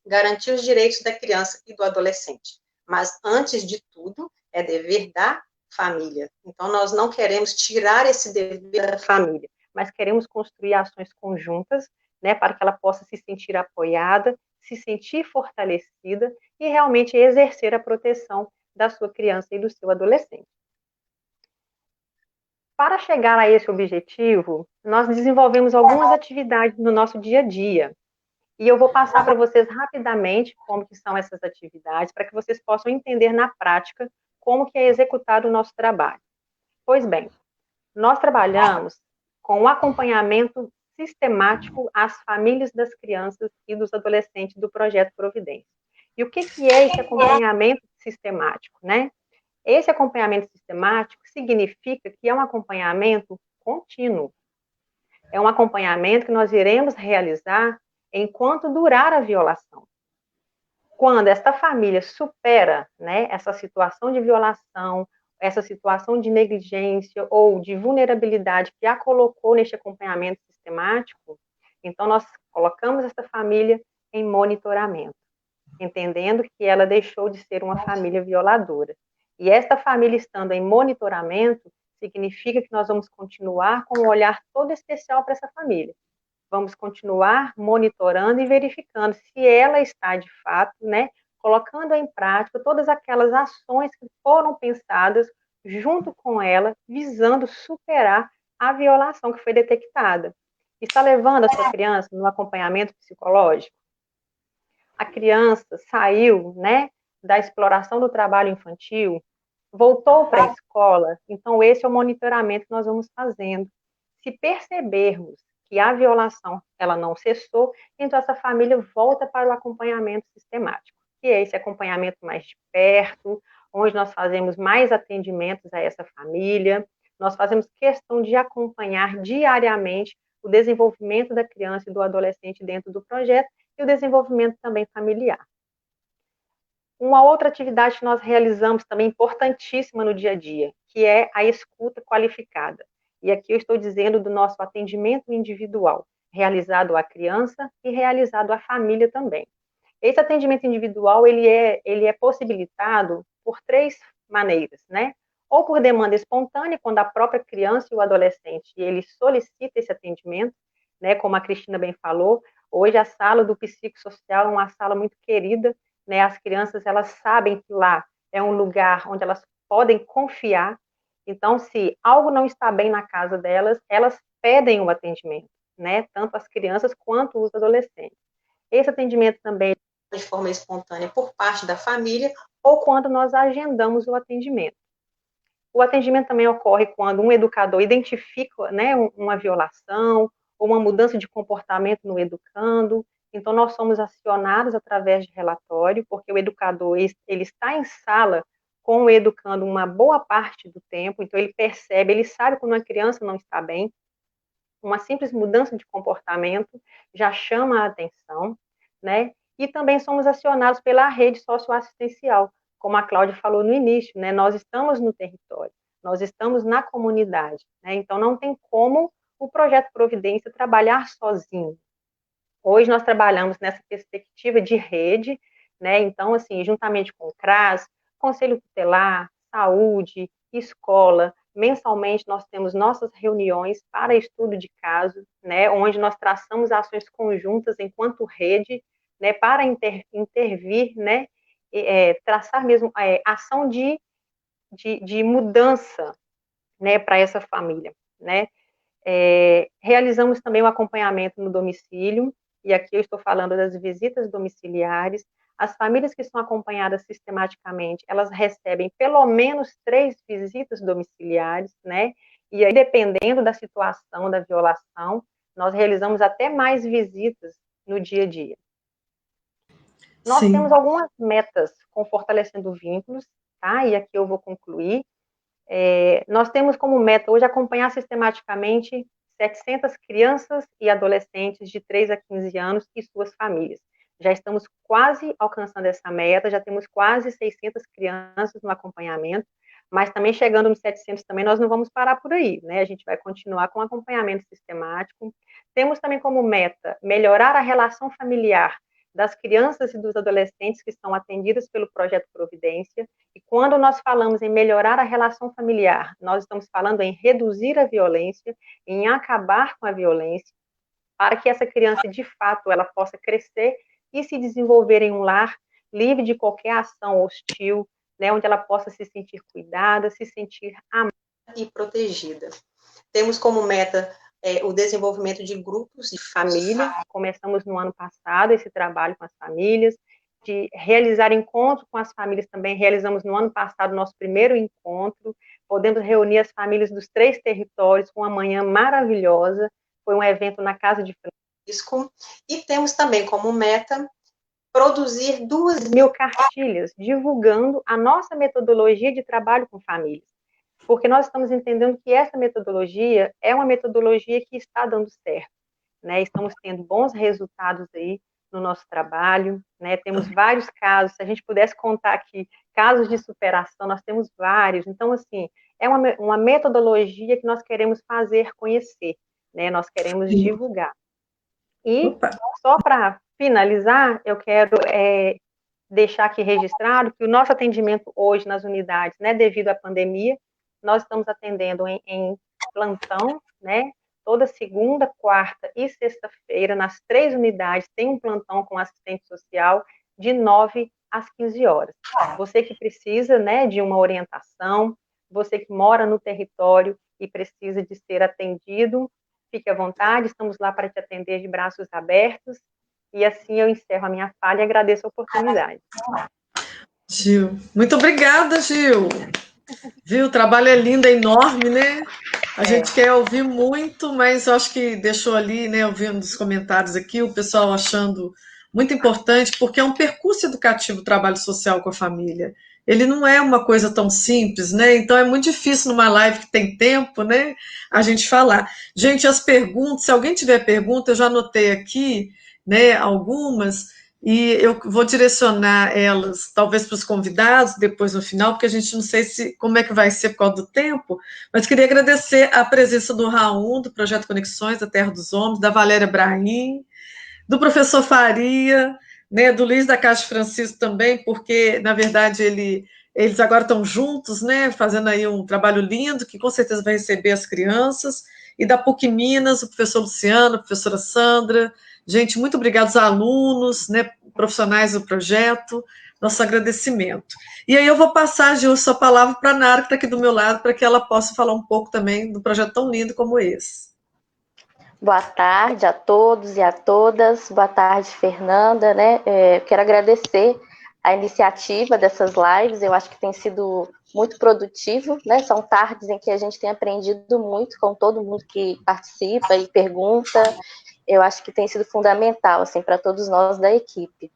garantir os direitos da criança e do adolescente. Mas, antes de tudo, é dever da família. Então, nós não queremos tirar esse dever da família, mas queremos construir ações conjuntas, né, para que ela possa se sentir apoiada, se sentir fortalecida e realmente exercer a proteção da sua criança e do seu adolescente. Para chegar a esse objetivo, nós desenvolvemos algumas atividades no nosso dia a dia. E eu vou passar para vocês rapidamente como que são essas atividades, para que vocês possam entender na prática como que é executado o nosso trabalho. Pois bem, nós trabalhamos com o acompanhamento sistemático às famílias das crianças e dos adolescentes do Projeto Providência. E o que é esse acompanhamento sistemático, né? Esse acompanhamento sistemático significa que é um acompanhamento contínuo. É um acompanhamento que nós iremos realizar enquanto durar a violação. Quando esta família supera, né, essa situação de violação, essa situação de negligência ou de vulnerabilidade que a colocou neste acompanhamento sistemático, então nós colocamos essa família em monitoramento, entendendo que ela deixou de ser uma família violadora. E esta família estando em monitoramento, significa que nós vamos continuar com um olhar todo especial para essa família. Vamos continuar monitorando e verificando se ela está, de fato, né, colocando em prática todas aquelas ações que foram pensadas junto com ela, visando superar a violação que foi detectada. Está levando a sua criança no acompanhamento psicológico? A criança saiu, né, da exploração do trabalho infantil, voltou para a escola, então esse é o monitoramento que nós vamos fazendo. Se percebermos que a violação ela não cessou, então essa família volta para o acompanhamento sistemático, que é esse acompanhamento mais de perto, onde nós fazemos mais atendimentos a essa família, nós fazemos questão de acompanhar diariamente o desenvolvimento da criança e do adolescente dentro do projeto e o desenvolvimento também familiar. Uma outra atividade que nós realizamos também importantíssima no dia a dia, que é a escuta qualificada. E aqui eu estou dizendo do nosso atendimento individual, realizado à criança e realizado à família também. Esse atendimento individual, ele é possibilitado por 3 maneiras, né? Ou por demanda espontânea, quando a própria criança e o adolescente, ele solicita esse atendimento, né? Como a Cristina bem falou, hoje a sala do psicossocial é uma sala muito querida, né? As crianças, elas sabem que lá é um lugar onde elas podem confiar. Então, se algo não está bem na casa delas, elas pedem o atendimento, né? Tanto as crianças quanto os adolescentes. Esse atendimento também é de forma espontânea por parte da família ou quando nós agendamos o atendimento. O atendimento também ocorre quando um educador identifica, né, uma violação ou uma mudança de comportamento no educando. Então, nós somos acionados através de relatório, porque o educador ele está em sala com o educando uma boa parte do tempo, então ele percebe, ele sabe quando uma criança não está bem, uma simples mudança de comportamento já chama a atenção, né? E também somos acionados pela rede socioassistencial, como a Cláudia falou no início, né? Nós estamos no território, nós estamos na comunidade, né? Então não tem como o Projeto Providência trabalhar sozinho. Hoje nós trabalhamos nessa perspectiva de rede, né? Então, assim, juntamente com o CRAS, Conselho Tutelar, saúde, escola, mensalmente nós temos nossas reuniões para estudo de caso, né, onde nós traçamos ações conjuntas enquanto rede, né, para intervir, né, traçar mesmo ação de mudança, né, para essa família, né. Realizamos também o acompanhamento no domicílio, e aqui eu estou falando das visitas domiciliares. As famílias que são acompanhadas sistematicamente, elas recebem pelo menos 3 visitas domiciliares, né? E aí, dependendo da situação da violação, nós realizamos até mais visitas no dia a dia. Nós temos algumas metas com fortalecendo vínculos, tá? E aqui eu vou concluir. Nós temos como meta hoje acompanhar sistematicamente 700 crianças e adolescentes de 3 a 15 anos e suas famílias. Já estamos quase alcançando essa meta, já temos quase 600 crianças no acompanhamento, mas também chegando nos 700 também nós não vamos parar por aí, né? A gente vai continuar com acompanhamento sistemático. Temos também como meta melhorar a relação familiar das crianças e dos adolescentes que são atendidas pelo Projeto Providência. E quando nós falamos em melhorar a relação familiar, nós estamos falando em reduzir a violência, em acabar com a violência, para que essa criança, de fato, ela possa crescer e se desenvolver em um lar livre de qualquer ação hostil, né, onde ela possa se sentir cuidada, se sentir amada e protegida. Temos como meta o desenvolvimento de grupos de família. Começamos no ano passado esse trabalho com as famílias, de realizar encontros com as famílias também. Realizamos no ano passado nosso primeiro encontro, podemos reunir as famílias dos 3 territórios com uma manhã maravilhosa. Foi um evento na Casa de Francisco. E temos também como meta produzir 2.000 cartilhas divulgando a nossa metodologia de trabalho com famílias, porque nós estamos entendendo que essa metodologia é uma metodologia que está dando certo, né? Estamos tendo bons resultados aí no nosso trabalho, né? Temos vários casos, se a gente pudesse contar aqui casos de superação, nós temos vários. Então, assim, é uma metodologia que nós queremos fazer conhecer, né? Nós queremos divulgar. E, só para finalizar, eu quero deixar aqui registrado que o nosso atendimento hoje nas unidades, né, devido à pandemia, nós estamos atendendo em plantão, né, toda segunda, quarta e sexta-feira, nas 3 unidades, tem um plantão com assistente social, de 9 às 15 horas. Você que precisa, né, de uma orientação, você que mora no território e precisa de ser atendido, fique à vontade, estamos lá para te atender de braços abertos. E assim eu encerro a minha fala e agradeço a oportunidade. Gil, muito obrigada, Gil. Viu? O trabalho é lindo, é enorme, né? A gente quer ouvir muito, mas eu acho que deixou ali, né, ouvindo os comentários aqui, o pessoal achando muito importante, porque é um percurso educativo o trabalho social com a família. Ele não é uma coisa tão simples, né? Então é muito difícil numa live que tem tempo, né, a gente falar. Gente, as perguntas, se alguém tiver pergunta, eu já anotei aqui, né, algumas, e eu vou direcionar elas, talvez para os convidados, depois no final, porque a gente não sei como é que vai ser por causa do tempo, mas queria agradecer a presença do Raul, do Projeto Conexões, da Terra dos Homens, da Valéria Brahim, do professor Faria, né, do Luiz da Caixa Francisco também, porque, na verdade, eles agora estão juntos, né, fazendo aí um trabalho lindo, que com certeza vai receber as crianças, e da PUC Minas, o professor Luciano, a professora Sandra. Gente, muito obrigada aos alunos, né, profissionais do projeto, nosso agradecimento. E aí eu vou passar, Gil, sua palavra para a Nara, que está aqui do meu lado, para que ela possa falar um pouco também do projeto tão lindo como esse. Boa tarde a todos e a todas. Boa tarde, Fernanda, né? Quero agradecer a iniciativa dessas lives, eu acho que tem sido muito produtivo, né? São tardes em que a gente tem aprendido muito com todo mundo que participa e pergunta. Eu acho que tem sido fundamental, assim, para todos nós da equipe.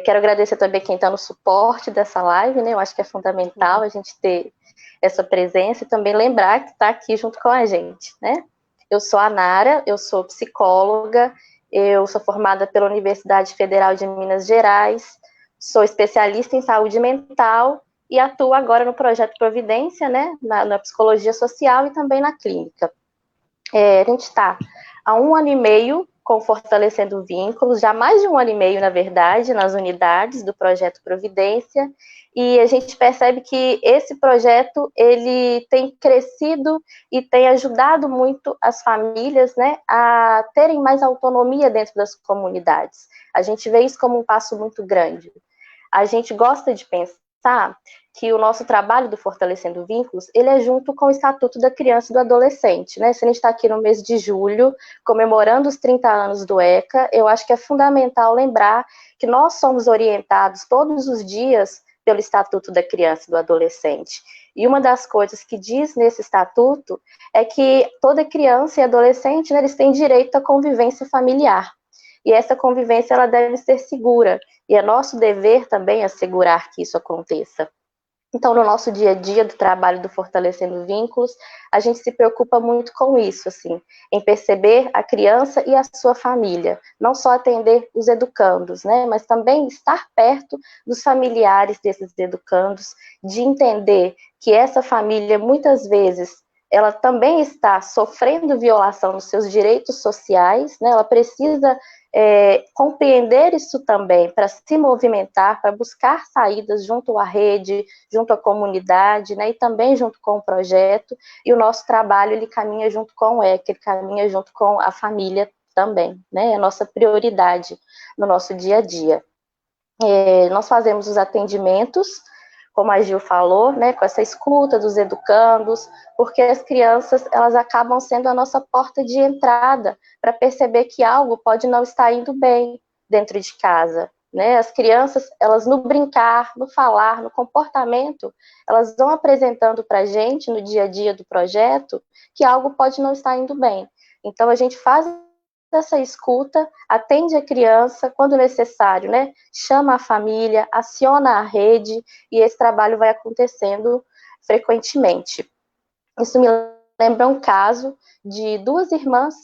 Quero agradecer também quem está no suporte dessa live, né? Eu acho que é fundamental a gente ter essa presença e também lembrar que está aqui junto com a gente, né? Eu sou a Nara, eu sou psicóloga, eu sou formada pela Universidade Federal de Minas Gerais, sou especialista em saúde mental e atuo agora no Projeto Providência, né, na psicologia social e também na clínica. A gente está há 1 ano e meio com Fortalecendo Vínculos, já há mais de 1 ano e meio, na verdade, nas unidades do Projeto Providência, e a gente percebe que esse projeto, ele tem crescido e tem ajudado muito as famílias, né, a terem mais autonomia dentro das comunidades. A gente vê isso como um passo muito grande. A gente gosta de pensar que o nosso trabalho do Fortalecendo Vínculos, ele é junto com o Estatuto da Criança e do Adolescente, né? Se a gente está aqui no mês de julho, comemorando os 30 anos do ECA, eu acho que é fundamental lembrar que nós somos orientados todos os dias pelo Estatuto da Criança e do Adolescente. E uma das coisas que diz nesse estatuto é que toda criança e adolescente, né, eles têm direito à convivência familiar. E essa convivência, ela deve ser segura. E é nosso dever também assegurar que isso aconteça. Então, no nosso dia a dia do trabalho do Fortalecendo Vínculos, a gente se preocupa muito com isso, assim, em perceber a criança e a sua família, não só atender os educandos, né, mas também estar perto dos familiares desses educandos, de entender que essa família, muitas vezes, ela também está sofrendo violação dos seus direitos sociais, né, ela precisa compreender isso também, para se movimentar, para buscar saídas junto à rede, junto à comunidade, né, e também junto com o projeto, e o nosso trabalho, ele caminha junto com o ECA, ele caminha junto com a família também, né, é a nossa prioridade no nosso dia a dia. Nós fazemos os atendimentos, como a Gil falou, né, com essa escuta dos educandos, porque as crianças, elas acabam sendo a nossa porta de entrada para perceber que algo pode não estar indo bem dentro de casa, né? As crianças, elas no brincar, no falar, no comportamento, elas vão apresentando para a gente, no dia a dia do projeto, que algo pode não estar indo bem. Então, a gente faz essa escuta, atende a criança quando necessário, né? Chama a família, aciona a rede, e esse trabalho vai acontecendo frequentemente. Isso me lembra um caso de 2 irmãs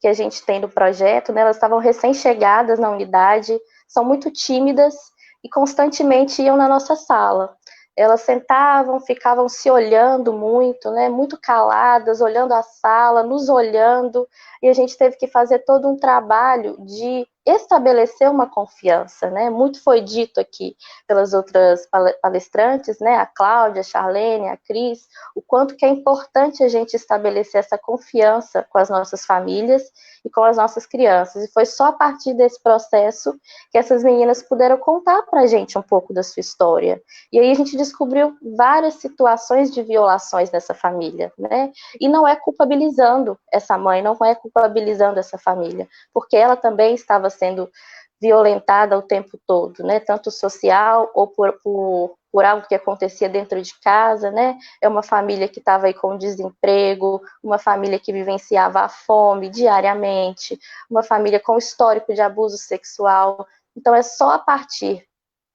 que a gente tem no projeto, né? Elas estavam recém-chegadas na unidade, são muito tímidas e constantemente iam na nossa sala. Elas sentavam, ficavam se olhando muito, né, muito caladas, olhando a sala, nos olhando, e a gente teve que fazer todo um trabalho de estabelecer uma confiança, né? Muito foi dito aqui pelas outras palestrantes, né, a Cláudia, a Charlene, a Cris, o quanto que é importante a gente estabelecer essa confiança com as nossas famílias e com as nossas crianças. E foi só a partir desse processo que essas meninas puderam contar para a gente um pouco da sua história. E aí a gente descobriu várias situações de violações nessa família, né? E não é culpabilizando essa mãe, não é culpabilizando essa família, porque ela também estava sendo violentada o tempo todo, né? Tanto social ou por algo que acontecia dentro de casa, né? É uma família que estava aí com desemprego, uma família que vivenciava a fome diariamente, uma família com histórico de abuso sexual. Então, é só a partir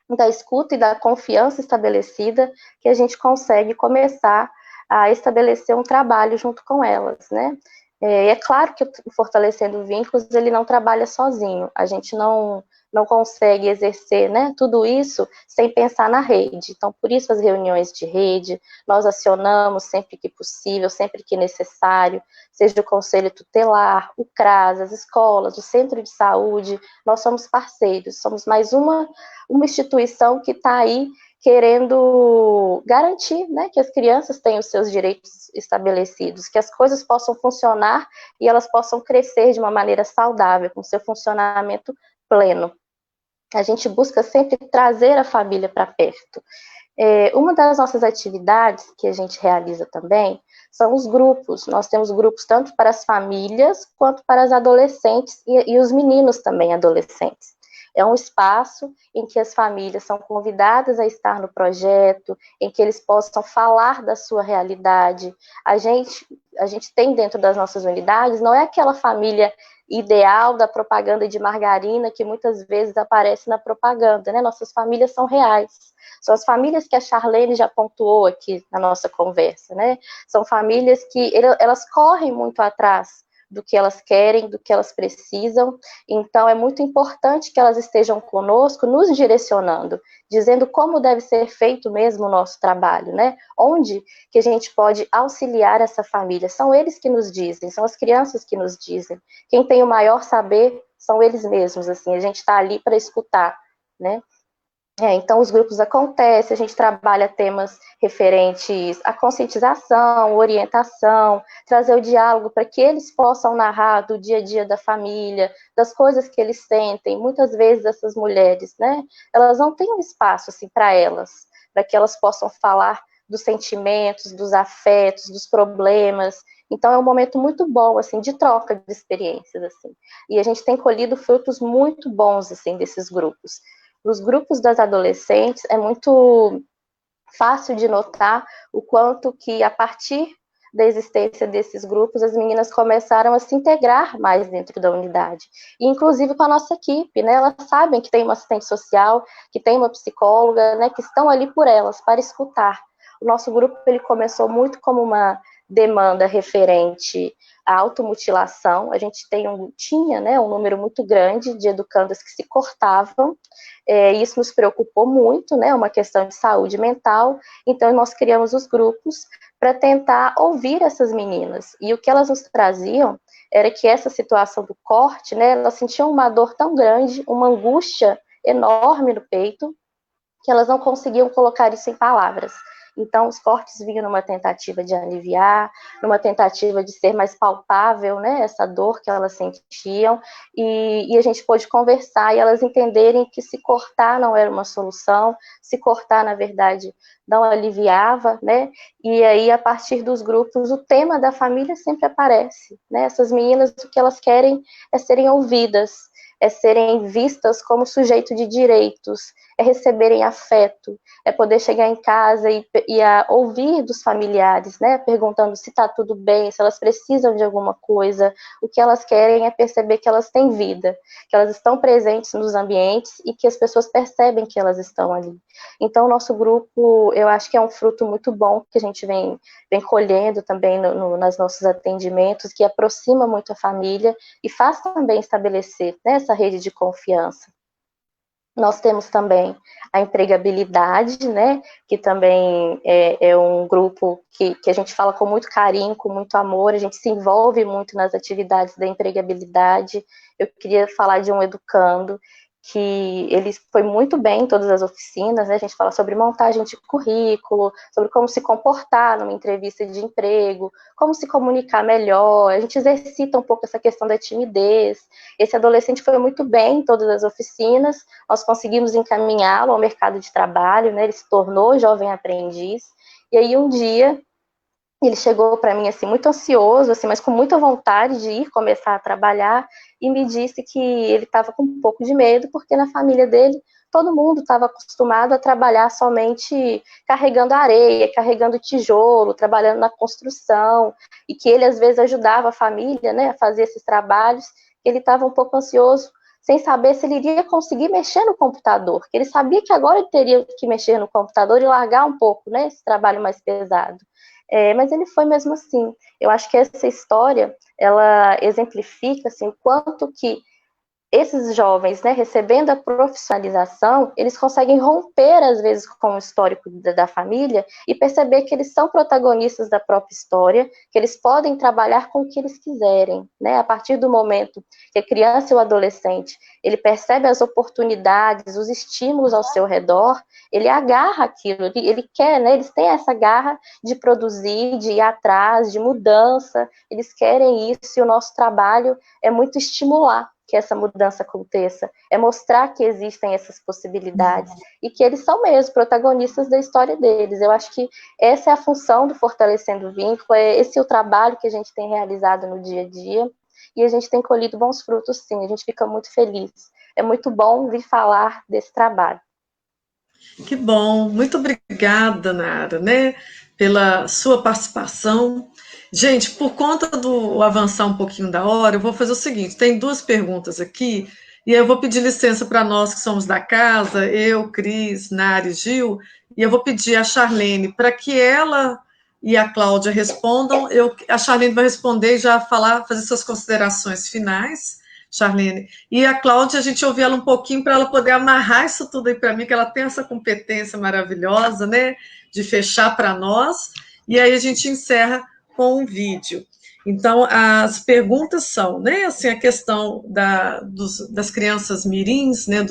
da escuta e da confiança estabelecida que a gente consegue começar a estabelecer um trabalho junto com elas, né? É claro que o Fortalecendo Vínculos, ele não trabalha sozinho, a gente não consegue exercer, né, tudo isso sem pensar na rede. Então, por isso as reuniões de rede, nós acionamos sempre que possível, sempre que necessário, seja o Conselho Tutelar, o CRAS, as escolas, o Centro de Saúde, nós somos parceiros, somos mais uma instituição que está aí querendo garantir, né, que as crianças tenham os seus direitos estabelecidos, que as coisas possam funcionar e elas possam crescer de uma maneira saudável, com seu funcionamento pleno. A gente busca sempre trazer a família para perto. Uma das nossas atividades que a gente realiza também são os grupos. Nós temos grupos tanto para as famílias quanto para as adolescentes e os meninos também adolescentes. É um espaço em que as famílias são convidadas a estar no projeto, em que eles possam falar da sua realidade. A gente tem dentro das nossas unidades, não é aquela família ideal da propaganda de margarina que muitas vezes aparece na propaganda, né? Nossas famílias são reais. São as famílias que a Charlene já pontuou aqui na nossa conversa, né? São famílias que elas correm muito atrás do que elas querem, do que elas precisam. Então, é muito importante que elas estejam conosco, nos direcionando, dizendo como deve ser feito mesmo o nosso trabalho, né? Onde que a gente pode auxiliar essa família. São eles que nos dizem, são as crianças que nos dizem. Quem tem o maior saber são eles mesmos, assim, a gente está ali para escutar, né? Então, os grupos acontecem, a gente trabalha temas referentes à conscientização, orientação, trazer o diálogo para que eles possam narrar do dia a dia da família, das coisas que eles sentem. Muitas vezes essas mulheres, né, elas não têm um espaço assim, para elas, para que elas possam falar dos sentimentos, dos afetos, dos problemas. Então, é um momento muito bom, assim, de troca de experiências, assim. E a gente tem colhido frutos muito bons, assim, desses grupos. Nos grupos das adolescentes, é muito fácil de notar o quanto que, a partir da existência desses grupos, as meninas começaram a se integrar mais dentro da unidade. E, inclusive, com a nossa equipe, né? Elas sabem que tem uma assistente social, que tem uma psicóloga, né? Que estão ali por elas, para escutar. O nosso grupo, ele começou muito como uma demanda referente à automutilação. A gente tinha, né, um número muito grande de educandas que se cortavam. Isso nos preocupou muito, né, uma questão de saúde mental. Então, nós criamos os grupos para tentar ouvir essas meninas. E o que elas nos traziam era que essa situação do corte, né, elas sentiam uma dor tão grande, uma angústia enorme no peito, que elas não conseguiam colocar isso em palavras. Então, os cortes vinham numa tentativa de aliviar, numa tentativa de ser mais palpável, né, essa dor que elas sentiam, e a gente pôde conversar e elas entenderem que se cortar não era uma solução, se cortar, na verdade, não aliviava, né, e aí, a partir dos grupos, o tema da família sempre aparece, né, essas meninas, o que elas querem é serem ouvidas, é serem vistas como sujeito de direitos, é receberem afeto, é poder chegar em casa e a ouvir dos familiares, né, perguntando se está tudo bem, se elas precisam de alguma coisa. O que elas querem é perceber que elas têm vida, que elas estão presentes nos ambientes e que as pessoas percebem que elas estão ali. Então, o nosso grupo, eu acho que é um fruto muito bom que a gente vem colhendo também nos nossos atendimentos, que aproxima muito a família e faz também estabelecer, né, essa rede de confiança. Nós temos também a empregabilidade, né, que também é um grupo que a gente fala com muito carinho, com muito amor, a gente se envolve muito nas atividades da empregabilidade. Eu queria falar de um educando que ele foi muito bem em todas as oficinas, né? A gente fala sobre montagem de currículo, sobre como se comportar numa entrevista de emprego, como se comunicar melhor, a gente exercita um pouco essa questão da timidez. Esse adolescente foi muito bem em todas as oficinas, nós conseguimos encaminhá-lo ao mercado de trabalho, né? Ele se tornou jovem aprendiz, e aí um dia ele chegou para mim assim muito ansioso, assim, mas com muita vontade de ir começar a trabalhar, e me disse que ele estava com um pouco de medo, porque na família dele todo mundo estava acostumado a trabalhar somente carregando areia, carregando tijolo, trabalhando na construção, e que ele às vezes ajudava a família, né, a fazer esses trabalhos. Ele estava um pouco ansioso, sem saber se ele iria conseguir mexer no computador, que ele sabia que agora ele teria que mexer no computador e largar um pouco, né, esse trabalho mais pesado. Mas ele foi mesmo assim. Eu acho que essa história, ela exemplifica assim, o quanto que esses jovens, né, recebendo a profissionalização, eles conseguem romper, às vezes, com o histórico da família e perceber que eles são protagonistas da própria história, que eles podem trabalhar com o que eles quiserem, né? A partir do momento que a criança e o adolescente, ele percebe as oportunidades, os estímulos ao seu redor, ele agarra aquilo, ele quer, né? Eles têm essa garra de produzir, de ir atrás, de mudança, eles querem isso, e o nosso trabalho é muito estimular que essa mudança aconteça, é mostrar que existem essas possibilidades e que eles são mesmo protagonistas da história deles. Eu acho que essa é a função do Fortalecendo o Vínculo, esse é o trabalho que a gente tem realizado no dia a dia, e a gente tem colhido bons frutos, sim, a gente fica muito feliz. É muito bom vir falar desse trabalho. Que bom, muito obrigada, Nara, né, pela sua participação. Gente, por conta do avançar um pouquinho da hora, eu vou fazer o seguinte: tem duas perguntas aqui, e eu vou pedir licença para nós que somos da casa, eu, Cris, Nara e Gil, e eu vou pedir a Charlene para que ela e a Cláudia respondam. A Charlene vai responder e já fazer suas considerações finais, Charlene. E a Cláudia, a gente ouviu ela um pouquinho para ela poder amarrar isso tudo aí para mim, que ela tem essa competência maravilhosa, né, de fechar para nós. E aí a gente encerra com um vídeo. Então, as perguntas são, né, assim, a questão das crianças mirins, né,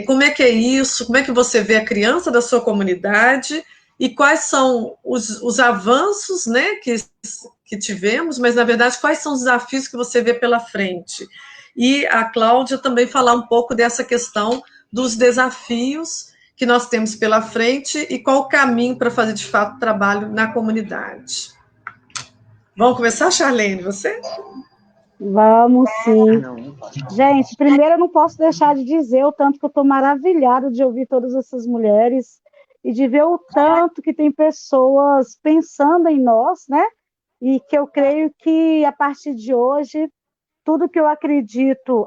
como é que é isso, como é que você vê a criança da sua comunidade e quais são os avanços, né, que tivemos, mas, na verdade, quais são os desafios que você vê pela frente. E a Cláudia também falar um pouco dessa questão dos desafios que nós temos pela frente e qual o caminho para fazer, de fato, trabalho na comunidade. Vamos começar, Charlene, você? Vamos, sim. Gente, primeiro eu não posso deixar de dizer o tanto que eu estou maravilhada de ouvir todas essas mulheres e de ver o tanto que tem pessoas pensando em nós, né? E que eu creio que, a partir de hoje, tudo que eu acredito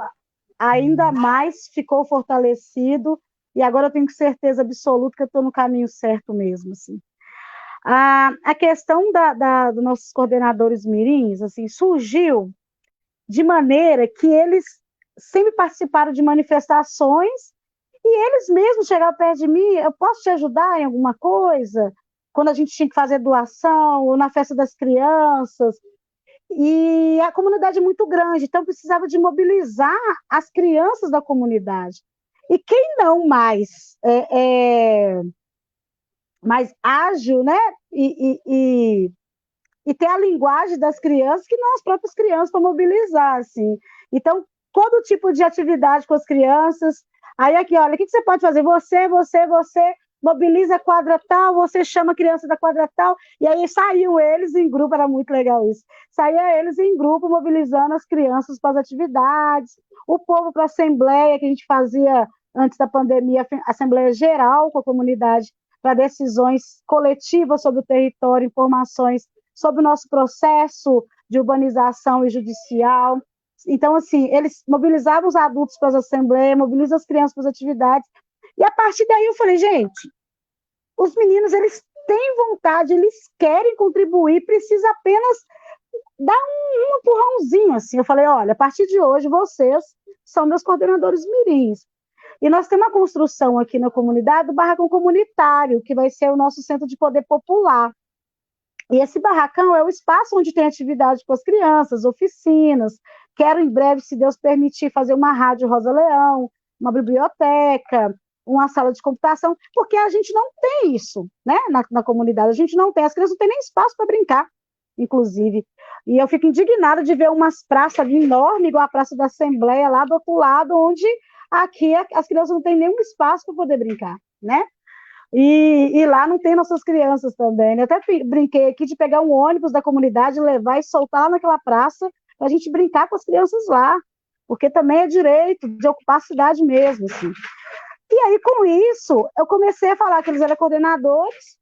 ainda mais ficou fortalecido e agora eu tenho certeza absoluta que eu estou no caminho certo mesmo, assim. A questão dos nossos coordenadores mirins, assim, surgiu de maneira que eles sempre participaram de manifestações e eles mesmos chegavam perto de mim, eu posso te ajudar em alguma coisa? Quando a gente tinha que fazer doação, ou na festa das crianças, e a comunidade é muito grande, então precisava de mobilizar as crianças da comunidade. E quem não mais ágil, né? E ter a linguagem das crianças que não as próprias crianças para mobilizar, assim. Então, todo tipo de atividade com as crianças. Aí aqui, olha, o que você pode fazer? Você mobiliza a quadra tal, você chama a criança da quadra tal, e aí saíam eles em grupo, era muito legal isso. Saía eles em grupo, mobilizando as crianças para as atividades, o povo para a assembleia, que a gente fazia antes da pandemia, assembleia geral com a comunidade, para decisões coletivas sobre o território, informações sobre o nosso processo de urbanização e judicial. Então, assim, eles mobilizavam os adultos para as assembleias, mobilizam as crianças para as atividades, e a partir daí eu falei, gente, os meninos, eles têm vontade, eles querem contribuir, precisa apenas dar um empurrãozinho, assim. Eu falei, olha, a partir de hoje, vocês são meus coordenadores mirins. E nós temos uma construção aqui na comunidade do barracão comunitário, que vai ser o nosso centro de poder popular. E esse barracão é o espaço onde tem atividade com as crianças, oficinas. Quero, em breve, se Deus permitir, fazer uma rádio Rosa Leão, uma biblioteca, uma sala de computação, porque a gente não tem isso, né, na comunidade. A gente não tem, as crianças não têm nem espaço para brincar, inclusive. E eu fico indignada de ver umas praças enormes, igual a Praça da Assembleia, lá do outro lado, onde aqui as crianças não têm nenhum espaço para poder brincar, né? E lá não tem nossas crianças também, né? Eu até brinquei aqui de pegar um ônibus da comunidade, levar e soltar lá naquela praça, para a gente brincar com as crianças lá, porque também é direito de ocupar a cidade mesmo, assim. E aí, com isso, eu comecei a falar que eles eram coordenadores,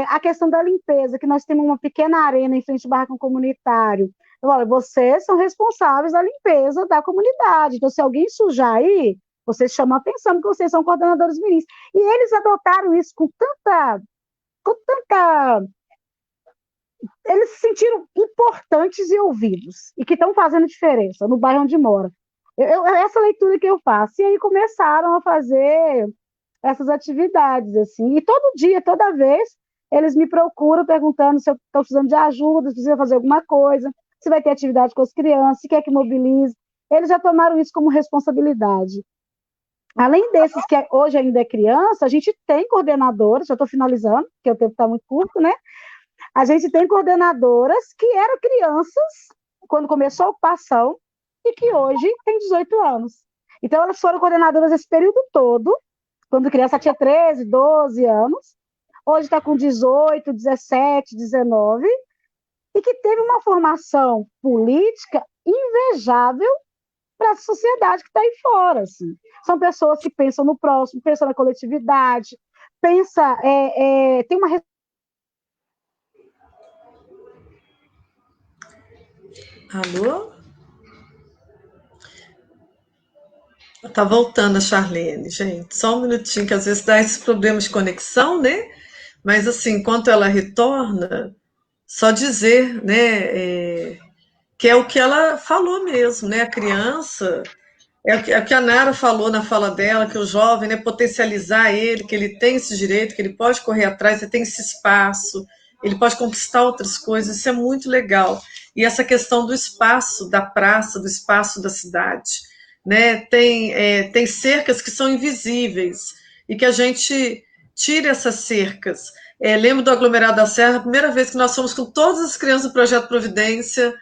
a questão da limpeza, que nós temos uma pequena arena em frente ao barracão comunitário. Eu falo, vocês são responsáveis da limpeza da comunidade, então se alguém sujar aí, vocês chamam a atenção, porque vocês são coordenadores mirins. E eles adotaram isso com tanta... Eles se sentiram importantes e ouvidos, e que estão fazendo diferença no bairro onde mora. Essa leitura que eu faço. E aí começaram a fazer essas atividades, assim. E todo dia, toda vez, eles me procuram perguntando se eu estou precisando de ajuda, se precisa fazer alguma coisa, se vai ter atividade com as crianças, se quer que mobilize. Eles já tomaram isso como responsabilidade. Além desses que hoje ainda é criança, a gente tem coordenadoras, já estou finalizando, porque o tempo está muito curto, né? A gente tem coordenadoras que eram crianças quando começou a ocupação e que hoje tem 18 anos. Então, elas foram coordenadoras esse período todo, quando criança tinha 13, 12 anos, hoje está com 18, 17, 19, e que teve uma formação política invejável para a sociedade que está aí fora. Assim. São pessoas que pensam no próximo, pensam na coletividade, tem uma... Alô? Tá voltando a Charlene, gente. Só um minutinho, que às vezes dá esses problemas de conexão, né? Mas, assim, enquanto ela retorna, só dizer, né, que é o que ela falou mesmo, né? A criança, é o que a Nara falou na fala dela, que o jovem, né, potencializar ele, que ele tem esse direito, que ele pode correr atrás, ele tem esse espaço, ele pode conquistar outras coisas, isso é muito legal. E essa questão do espaço da praça, do espaço da cidade, né? Tem cercas que são invisíveis e que a gente tire essas cercas. Lembro do Aglomerado da Serra, a primeira vez que nós fomos com todas as crianças do Projeto Providência,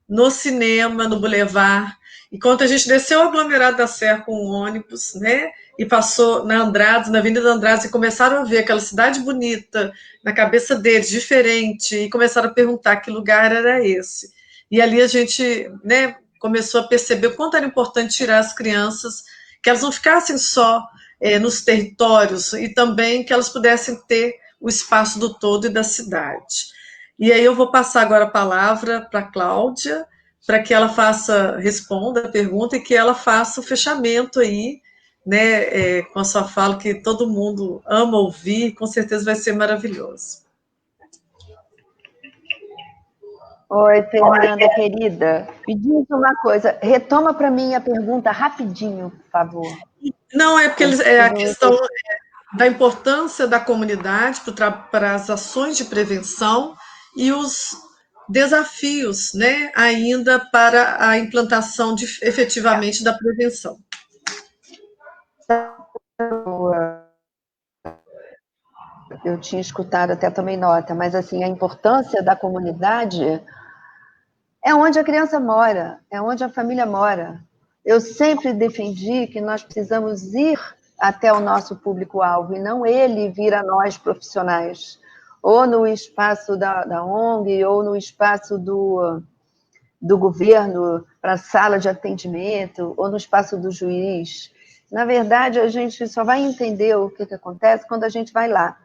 no cinema, no Boulevard. E quando a gente desceu o Aglomerado da Serra com um ônibus, né? E passou na Andrades, na Avenida Andrades, e começaram a ver aquela cidade bonita na cabeça deles, diferente, e começaram a perguntar que lugar era esse. E ali a gente, né, começou a perceber o quanto era importante tirar as crianças, que elas não ficassem só nos territórios, e também que elas pudessem ter o espaço do todo e da cidade. E aí eu vou passar agora a palavra para a Cláudia, para que ela responda a pergunta e que ela faça o fechamento aí, né, com a sua fala, que todo mundo ama ouvir, com certeza vai ser maravilhoso. Oi, Fernanda, querida. Me diz uma coisa, retoma para mim a pergunta rapidinho, por favor. Não, é porque a questão da importância da comunidade para as ações de prevenção e os desafios, né, ainda para a implantação efetivamente da prevenção. Eu tinha escutado, até tomei nota, mas assim, a importância da comunidade é onde a criança mora, é onde a família mora. Eu sempre defendi que nós precisamos ir até o nosso público-alvo e não ele vir a nós profissionais, ou no espaço da ONG, ou no espaço do governo para a sala de atendimento, ou no espaço do juiz. Na verdade, a gente só vai entender o que acontece quando a gente vai lá.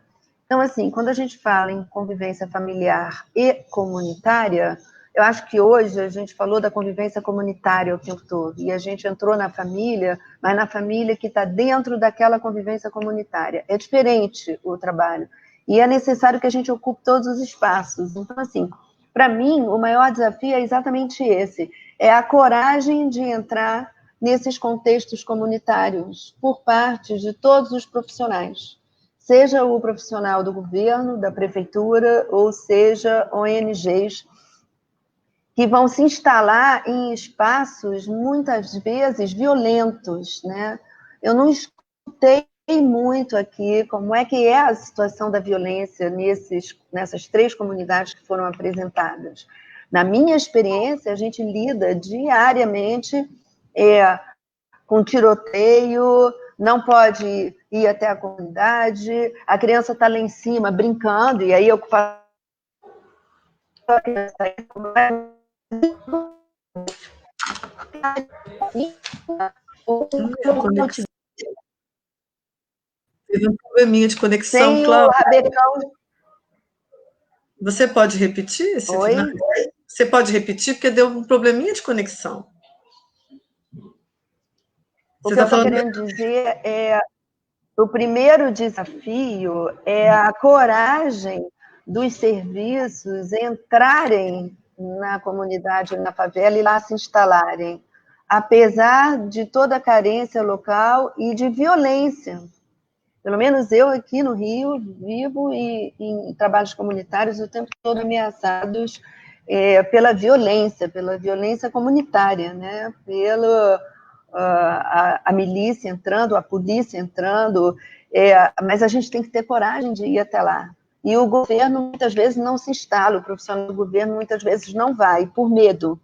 Então, assim, quando a gente fala em convivência familiar e comunitária, eu acho que hoje a gente falou da convivência comunitária o tempo todo, e a gente entrou na família, mas na família que está dentro daquela convivência comunitária. É diferente o trabalho, e é necessário que a gente ocupe todos os espaços. Então, assim, para mim, o maior desafio é exatamente esse, é a coragem de entrar nesses contextos comunitários, por parte de todos os profissionais. Seja o profissional do governo, da prefeitura, ou seja ONGs, que vão se instalar em espaços, muitas vezes, violentos, né? Eu não escutei muito aqui como é que é a situação da violência nessas 3 comunidades que foram apresentadas. Na minha experiência, a gente lida diariamente com tiroteio, não pode ir até a comunidade, a criança está lá em cima brincando, e aí a ocupação da criança Teve um probleminha de conexão, Cláudia. Você pode repetir esse final? Você pode repetir, porque deu um probleminha de conexão. O que eu estou querendo dizer é, o primeiro desafio é a coragem dos serviços entrarem na comunidade, na favela, e lá se instalarem, apesar de toda a carência local e de violência. Pelo menos eu aqui no Rio vivo em trabalhos comunitários o tempo todo ameaçados pela violência comunitária, né? Pela a milícia entrando, a polícia entrando, mas a gente tem que ter coragem de ir até lá. E o governo muitas vezes não se instala, o profissional do governo muitas vezes não vai, por medo.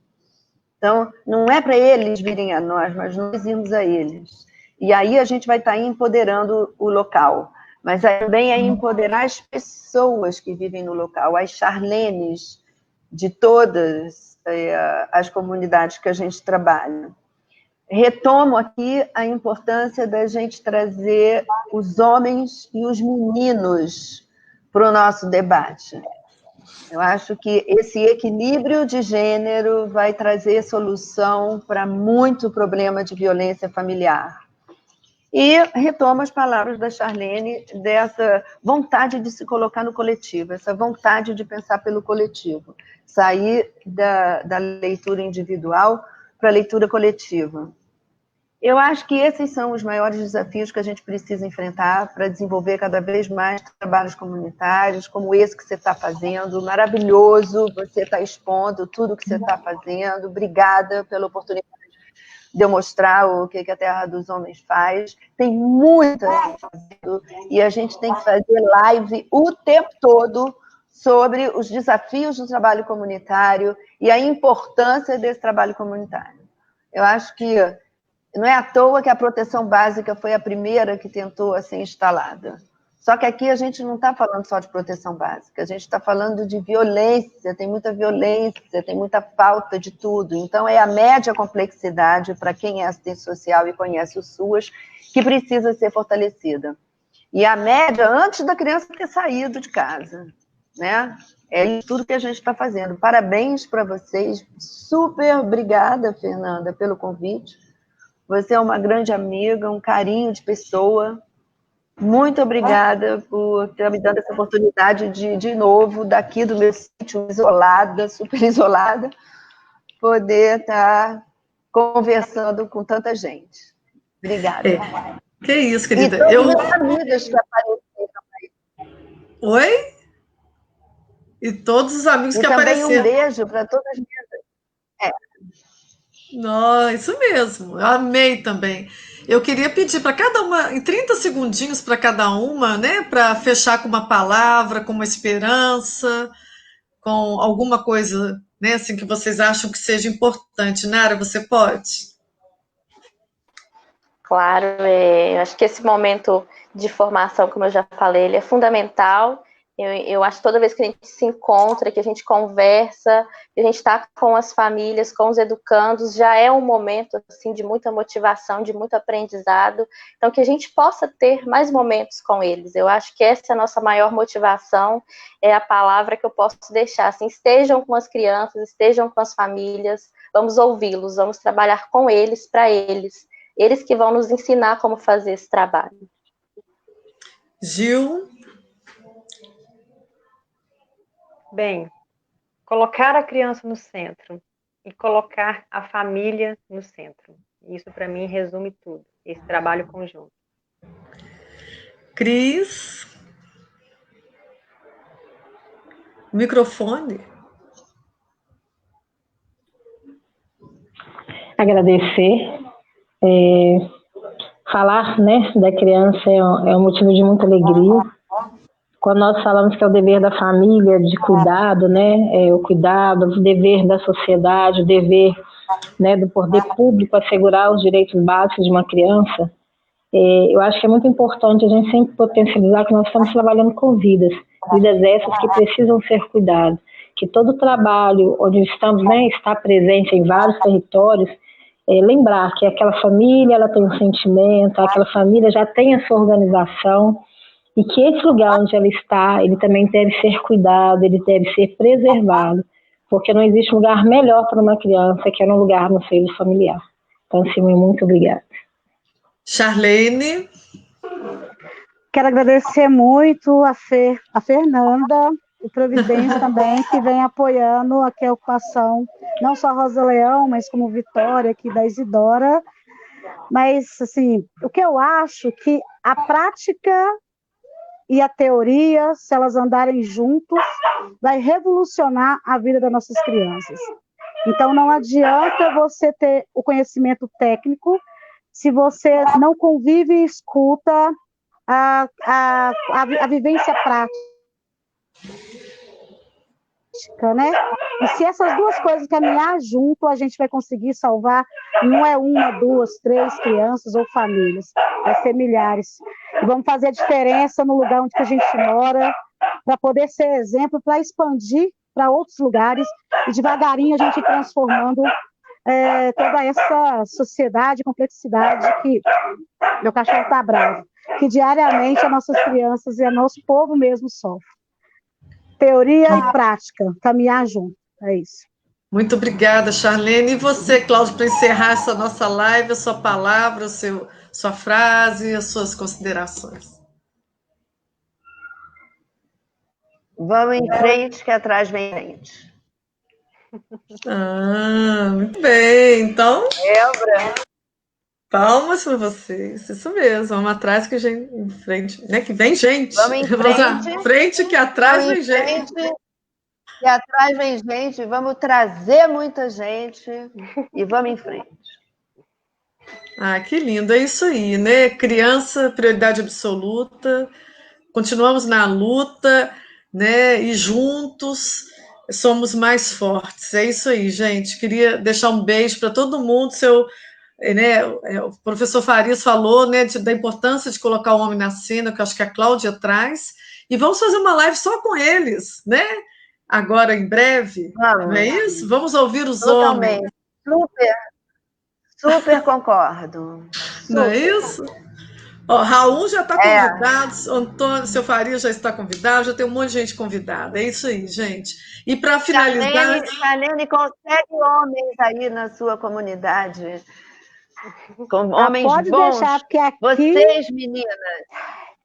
Então, não é para eles virem a nós, mas nós irmos a eles. E aí a gente vai estar empoderando o local, mas também é empoderar as pessoas que vivem no local, as Charlenes de todas as comunidades que a gente trabalha. Retomo aqui a importância da gente trazer os homens e os meninos para o nosso debate. Eu acho que esse equilíbrio de gênero vai trazer solução para muito problema de violência familiar. E retomo as palavras da Charlene, dessa vontade de se colocar no coletivo, essa vontade de pensar pelo coletivo, sair da leitura individual para a leitura coletiva. Eu acho que esses são os maiores desafios que a gente precisa enfrentar para desenvolver cada vez mais trabalhos comunitários, como esse que você está fazendo. Maravilhoso, você está expondo tudo que você está fazendo. Obrigada pela oportunidade de eu mostrar o que a Terra dos Homens faz. Tem muita gente fazendo, e a gente tem que fazer live o tempo todo sobre os desafios do trabalho comunitário e a importância desse trabalho comunitário. Eu acho que não é à toa que a proteção básica foi a primeira que tentou ser instalada. Só que aqui a gente não está falando só de proteção básica, a gente está falando de violência, tem muita violência, tem muita falta de tudo. Então, é a média complexidade, para quem é assistente social e conhece o SUAS, que precisa ser fortalecida. E a média antes da criança ter saído de casa, né? É isso tudo que a gente está fazendo. Parabéns para vocês, super obrigada, Fernanda, pelo convite. Você é uma grande amiga, um carinho de pessoa. Muito obrigada por ter me dado essa oportunidade de novo, daqui do meu sítio, isolada, super isolada, poder estar conversando com tanta gente. Obrigada. Que isso, querida. E todas as amigas que apareceram aí. Oi? E todos os amigos que também apareceram. Um beijo para todas as minhas... Não, isso mesmo, eu amei também. Eu queria pedir para cada uma, em 30 segundinhos para cada uma, né, para fechar com uma palavra, com uma esperança, com alguma coisa, né, assim, que vocês acham que seja importante. Nara, você pode? Claro, eu acho que esse momento de formação, como eu já falei, ele é fundamental. Eu acho que toda vez que a gente se encontra, que a gente conversa, que a gente está com as famílias, com os educandos, já é um momento assim, de muita motivação, de muito aprendizado. Então, que a gente possa ter mais momentos com eles. Eu acho que essa é a nossa maior motivação, é a palavra que eu posso deixar. Assim, estejam com as crianças, estejam com as famílias, vamos ouvi-los, vamos trabalhar com eles, para eles. Eles que vão nos ensinar como fazer esse trabalho. Gil? Bem, colocar a criança no centro e colocar a família no centro. Isso, para mim, resume tudo, esse trabalho conjunto. Cris? Microfone? Agradecer. Falar, né, da criança é um motivo de muita alegria. Quando nós falamos que é o dever da família de cuidado, né, o cuidado, o dever da sociedade, o dever, né, do poder público assegurar os direitos básicos de uma criança, eu acho que é muito importante a gente sempre potencializar que nós estamos trabalhando com vidas essas que precisam ser cuidadas, que todo o trabalho onde estamos, né, está presente em vários territórios, lembrar que aquela família ela tem um sentimento, aquela família já tem a sua organização, e que esse lugar onde ela está, ele também deve ser cuidado, ele deve ser preservado, porque não existe lugar melhor para uma criança que um lugar no seio familiar. Então, sim, muito obrigada. Charlene? Quero agradecer muito a Fernanda, o Providência também, que vem apoiando aqui a ocupação, não só a Rosa Leão, mas como Vitória, aqui da Isidora. Mas, assim, o que eu acho que a prática e a teoria, se elas andarem juntos, vai revolucionar a vida das nossas crianças. Então, não adianta você ter o conhecimento técnico se você não convive e escuta a vivência prática, né? E se essas duas coisas caminhar junto, a gente vai conseguir salvar, não é uma, duas, três crianças ou famílias, vai ser milhares. E vamos fazer a diferença no lugar onde a gente mora, para poder ser exemplo, para expandir para outros lugares, e devagarinho a gente ir transformando toda essa sociedade, complexidade que meu cachorro está bravo, que diariamente as nossas crianças e o nosso povo mesmo sofrem. Teoria e prática, caminhar junto, é isso. Muito obrigada, Charlene. E você, Cláudio, para encerrar essa nossa live, a sua palavra, sua frase, as suas considerações. Vamos em frente, que atrás vem frente. Muito bem. Então, Lembra? palmas para vocês. Isso mesmo. Vamos atrás que vem em frente, né? Que vem gente. Vamos em Vamos à frente. frente que atrás Vamos vem em gente. frente, que atrás vem gente. Vamos trazer muita gente e vamos em frente. Ah, que lindo. É isso aí, né? Criança, prioridade absoluta. Continuamos na luta, né? E juntos somos mais fortes. É isso aí, gente. Queria deixar um beijo para todo mundo. Né, o professor Farias falou, né, da importância de colocar o homem na cena, que eu acho que a Cláudia traz. E vamos fazer uma live só com eles, né? Agora, em breve. Vamos. Não é isso? Vamos ouvir os Totalmente. homens. Super concordo. Super. Não é isso? Ó, Raul já está convidado, Antônio, seu Faria já está convidado, já tem um monte de gente convidada. É isso aí, gente. E para finalizar. Charlene, consegue homens aí na sua comunidade? Com homens pode bons? Deixar, porque aqui... Vocês, meninas,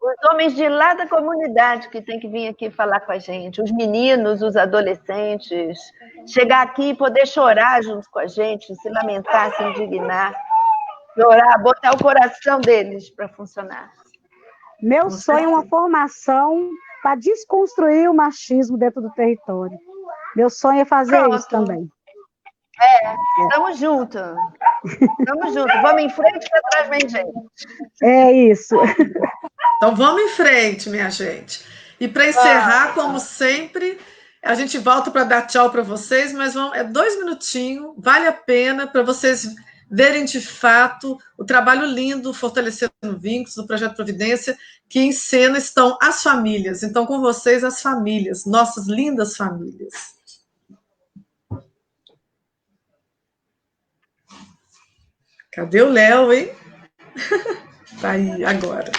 os homens de lá da comunidade que tem que vir aqui falar com a gente, os meninos, os adolescentes, chegar aqui e poder chorar junto com a gente, se lamentar, se indignar. Chorar, botar o coração deles para funcionar. Meu sonho é uma formação para desconstruir o machismo dentro do território. Meu sonho é fazer isso também. Estamos juntos. Estamos juntos. Vamos em frente, que atrás vem gente. É isso. Então vamos em frente, minha gente. E para encerrar, como sempre, a gente volta para dar tchau para vocês, mas é 2 minutinhos, vale a pena para vocês verem de fato o trabalho lindo, Fortalecendo Vínculos, do Projeto Providência, que em cena estão as famílias. Então, com vocês, as famílias, nossas lindas famílias. Cadê o Léo, hein? Tá aí, agora.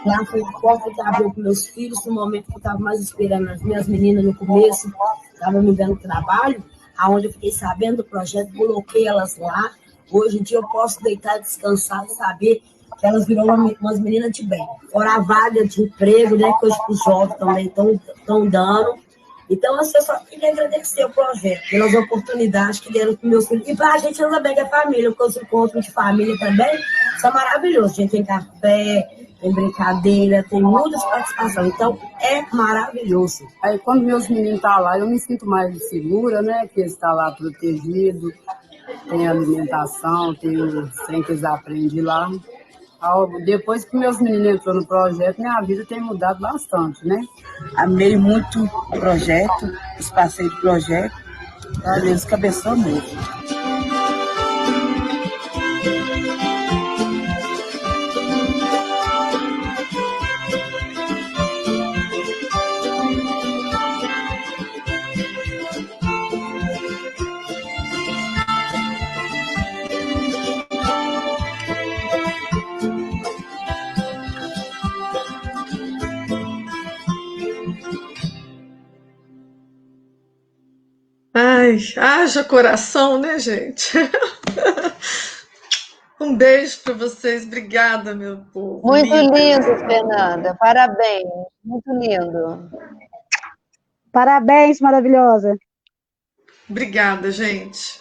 Lá foi a porta que abriu para meus filhos, no momento que eu estava mais esperando as minhas meninas no começo, estavam me dando trabalho, aonde eu fiquei sabendo do projeto, coloquei elas lá. Hoje em dia eu posso deitar, descansar e saber que elas viram umas meninas de bem. Fora a vaga de emprego, né, que hoje os jovens também estão dando. Então, assim, eu só queria agradecer o projeto, pelas oportunidades que deram para meus filhos. E para a gente também, que é família, porque os encontros de família também são maravilhosos. A gente tem café, tem brincadeira, tem muitas participações. Então, é maravilhoso. Aí, quando meus meninos estão lá, eu me sinto mais segura, né? Que eles estão lá protegidos, tem alimentação, tem o trem que eles aprendem lá. Depois que meus meninos entrou no projeto, minha vida tem mudado bastante, né? Amei muito o projeto, os passeios do projeto. Deus que abençoe mesmo. Ai, haja coração, né, gente? Um beijo para vocês. Obrigada, meu povo. Muito lindo, Fernanda. Parabéns. Muito lindo. Parabéns, maravilhosa. Obrigada, gente.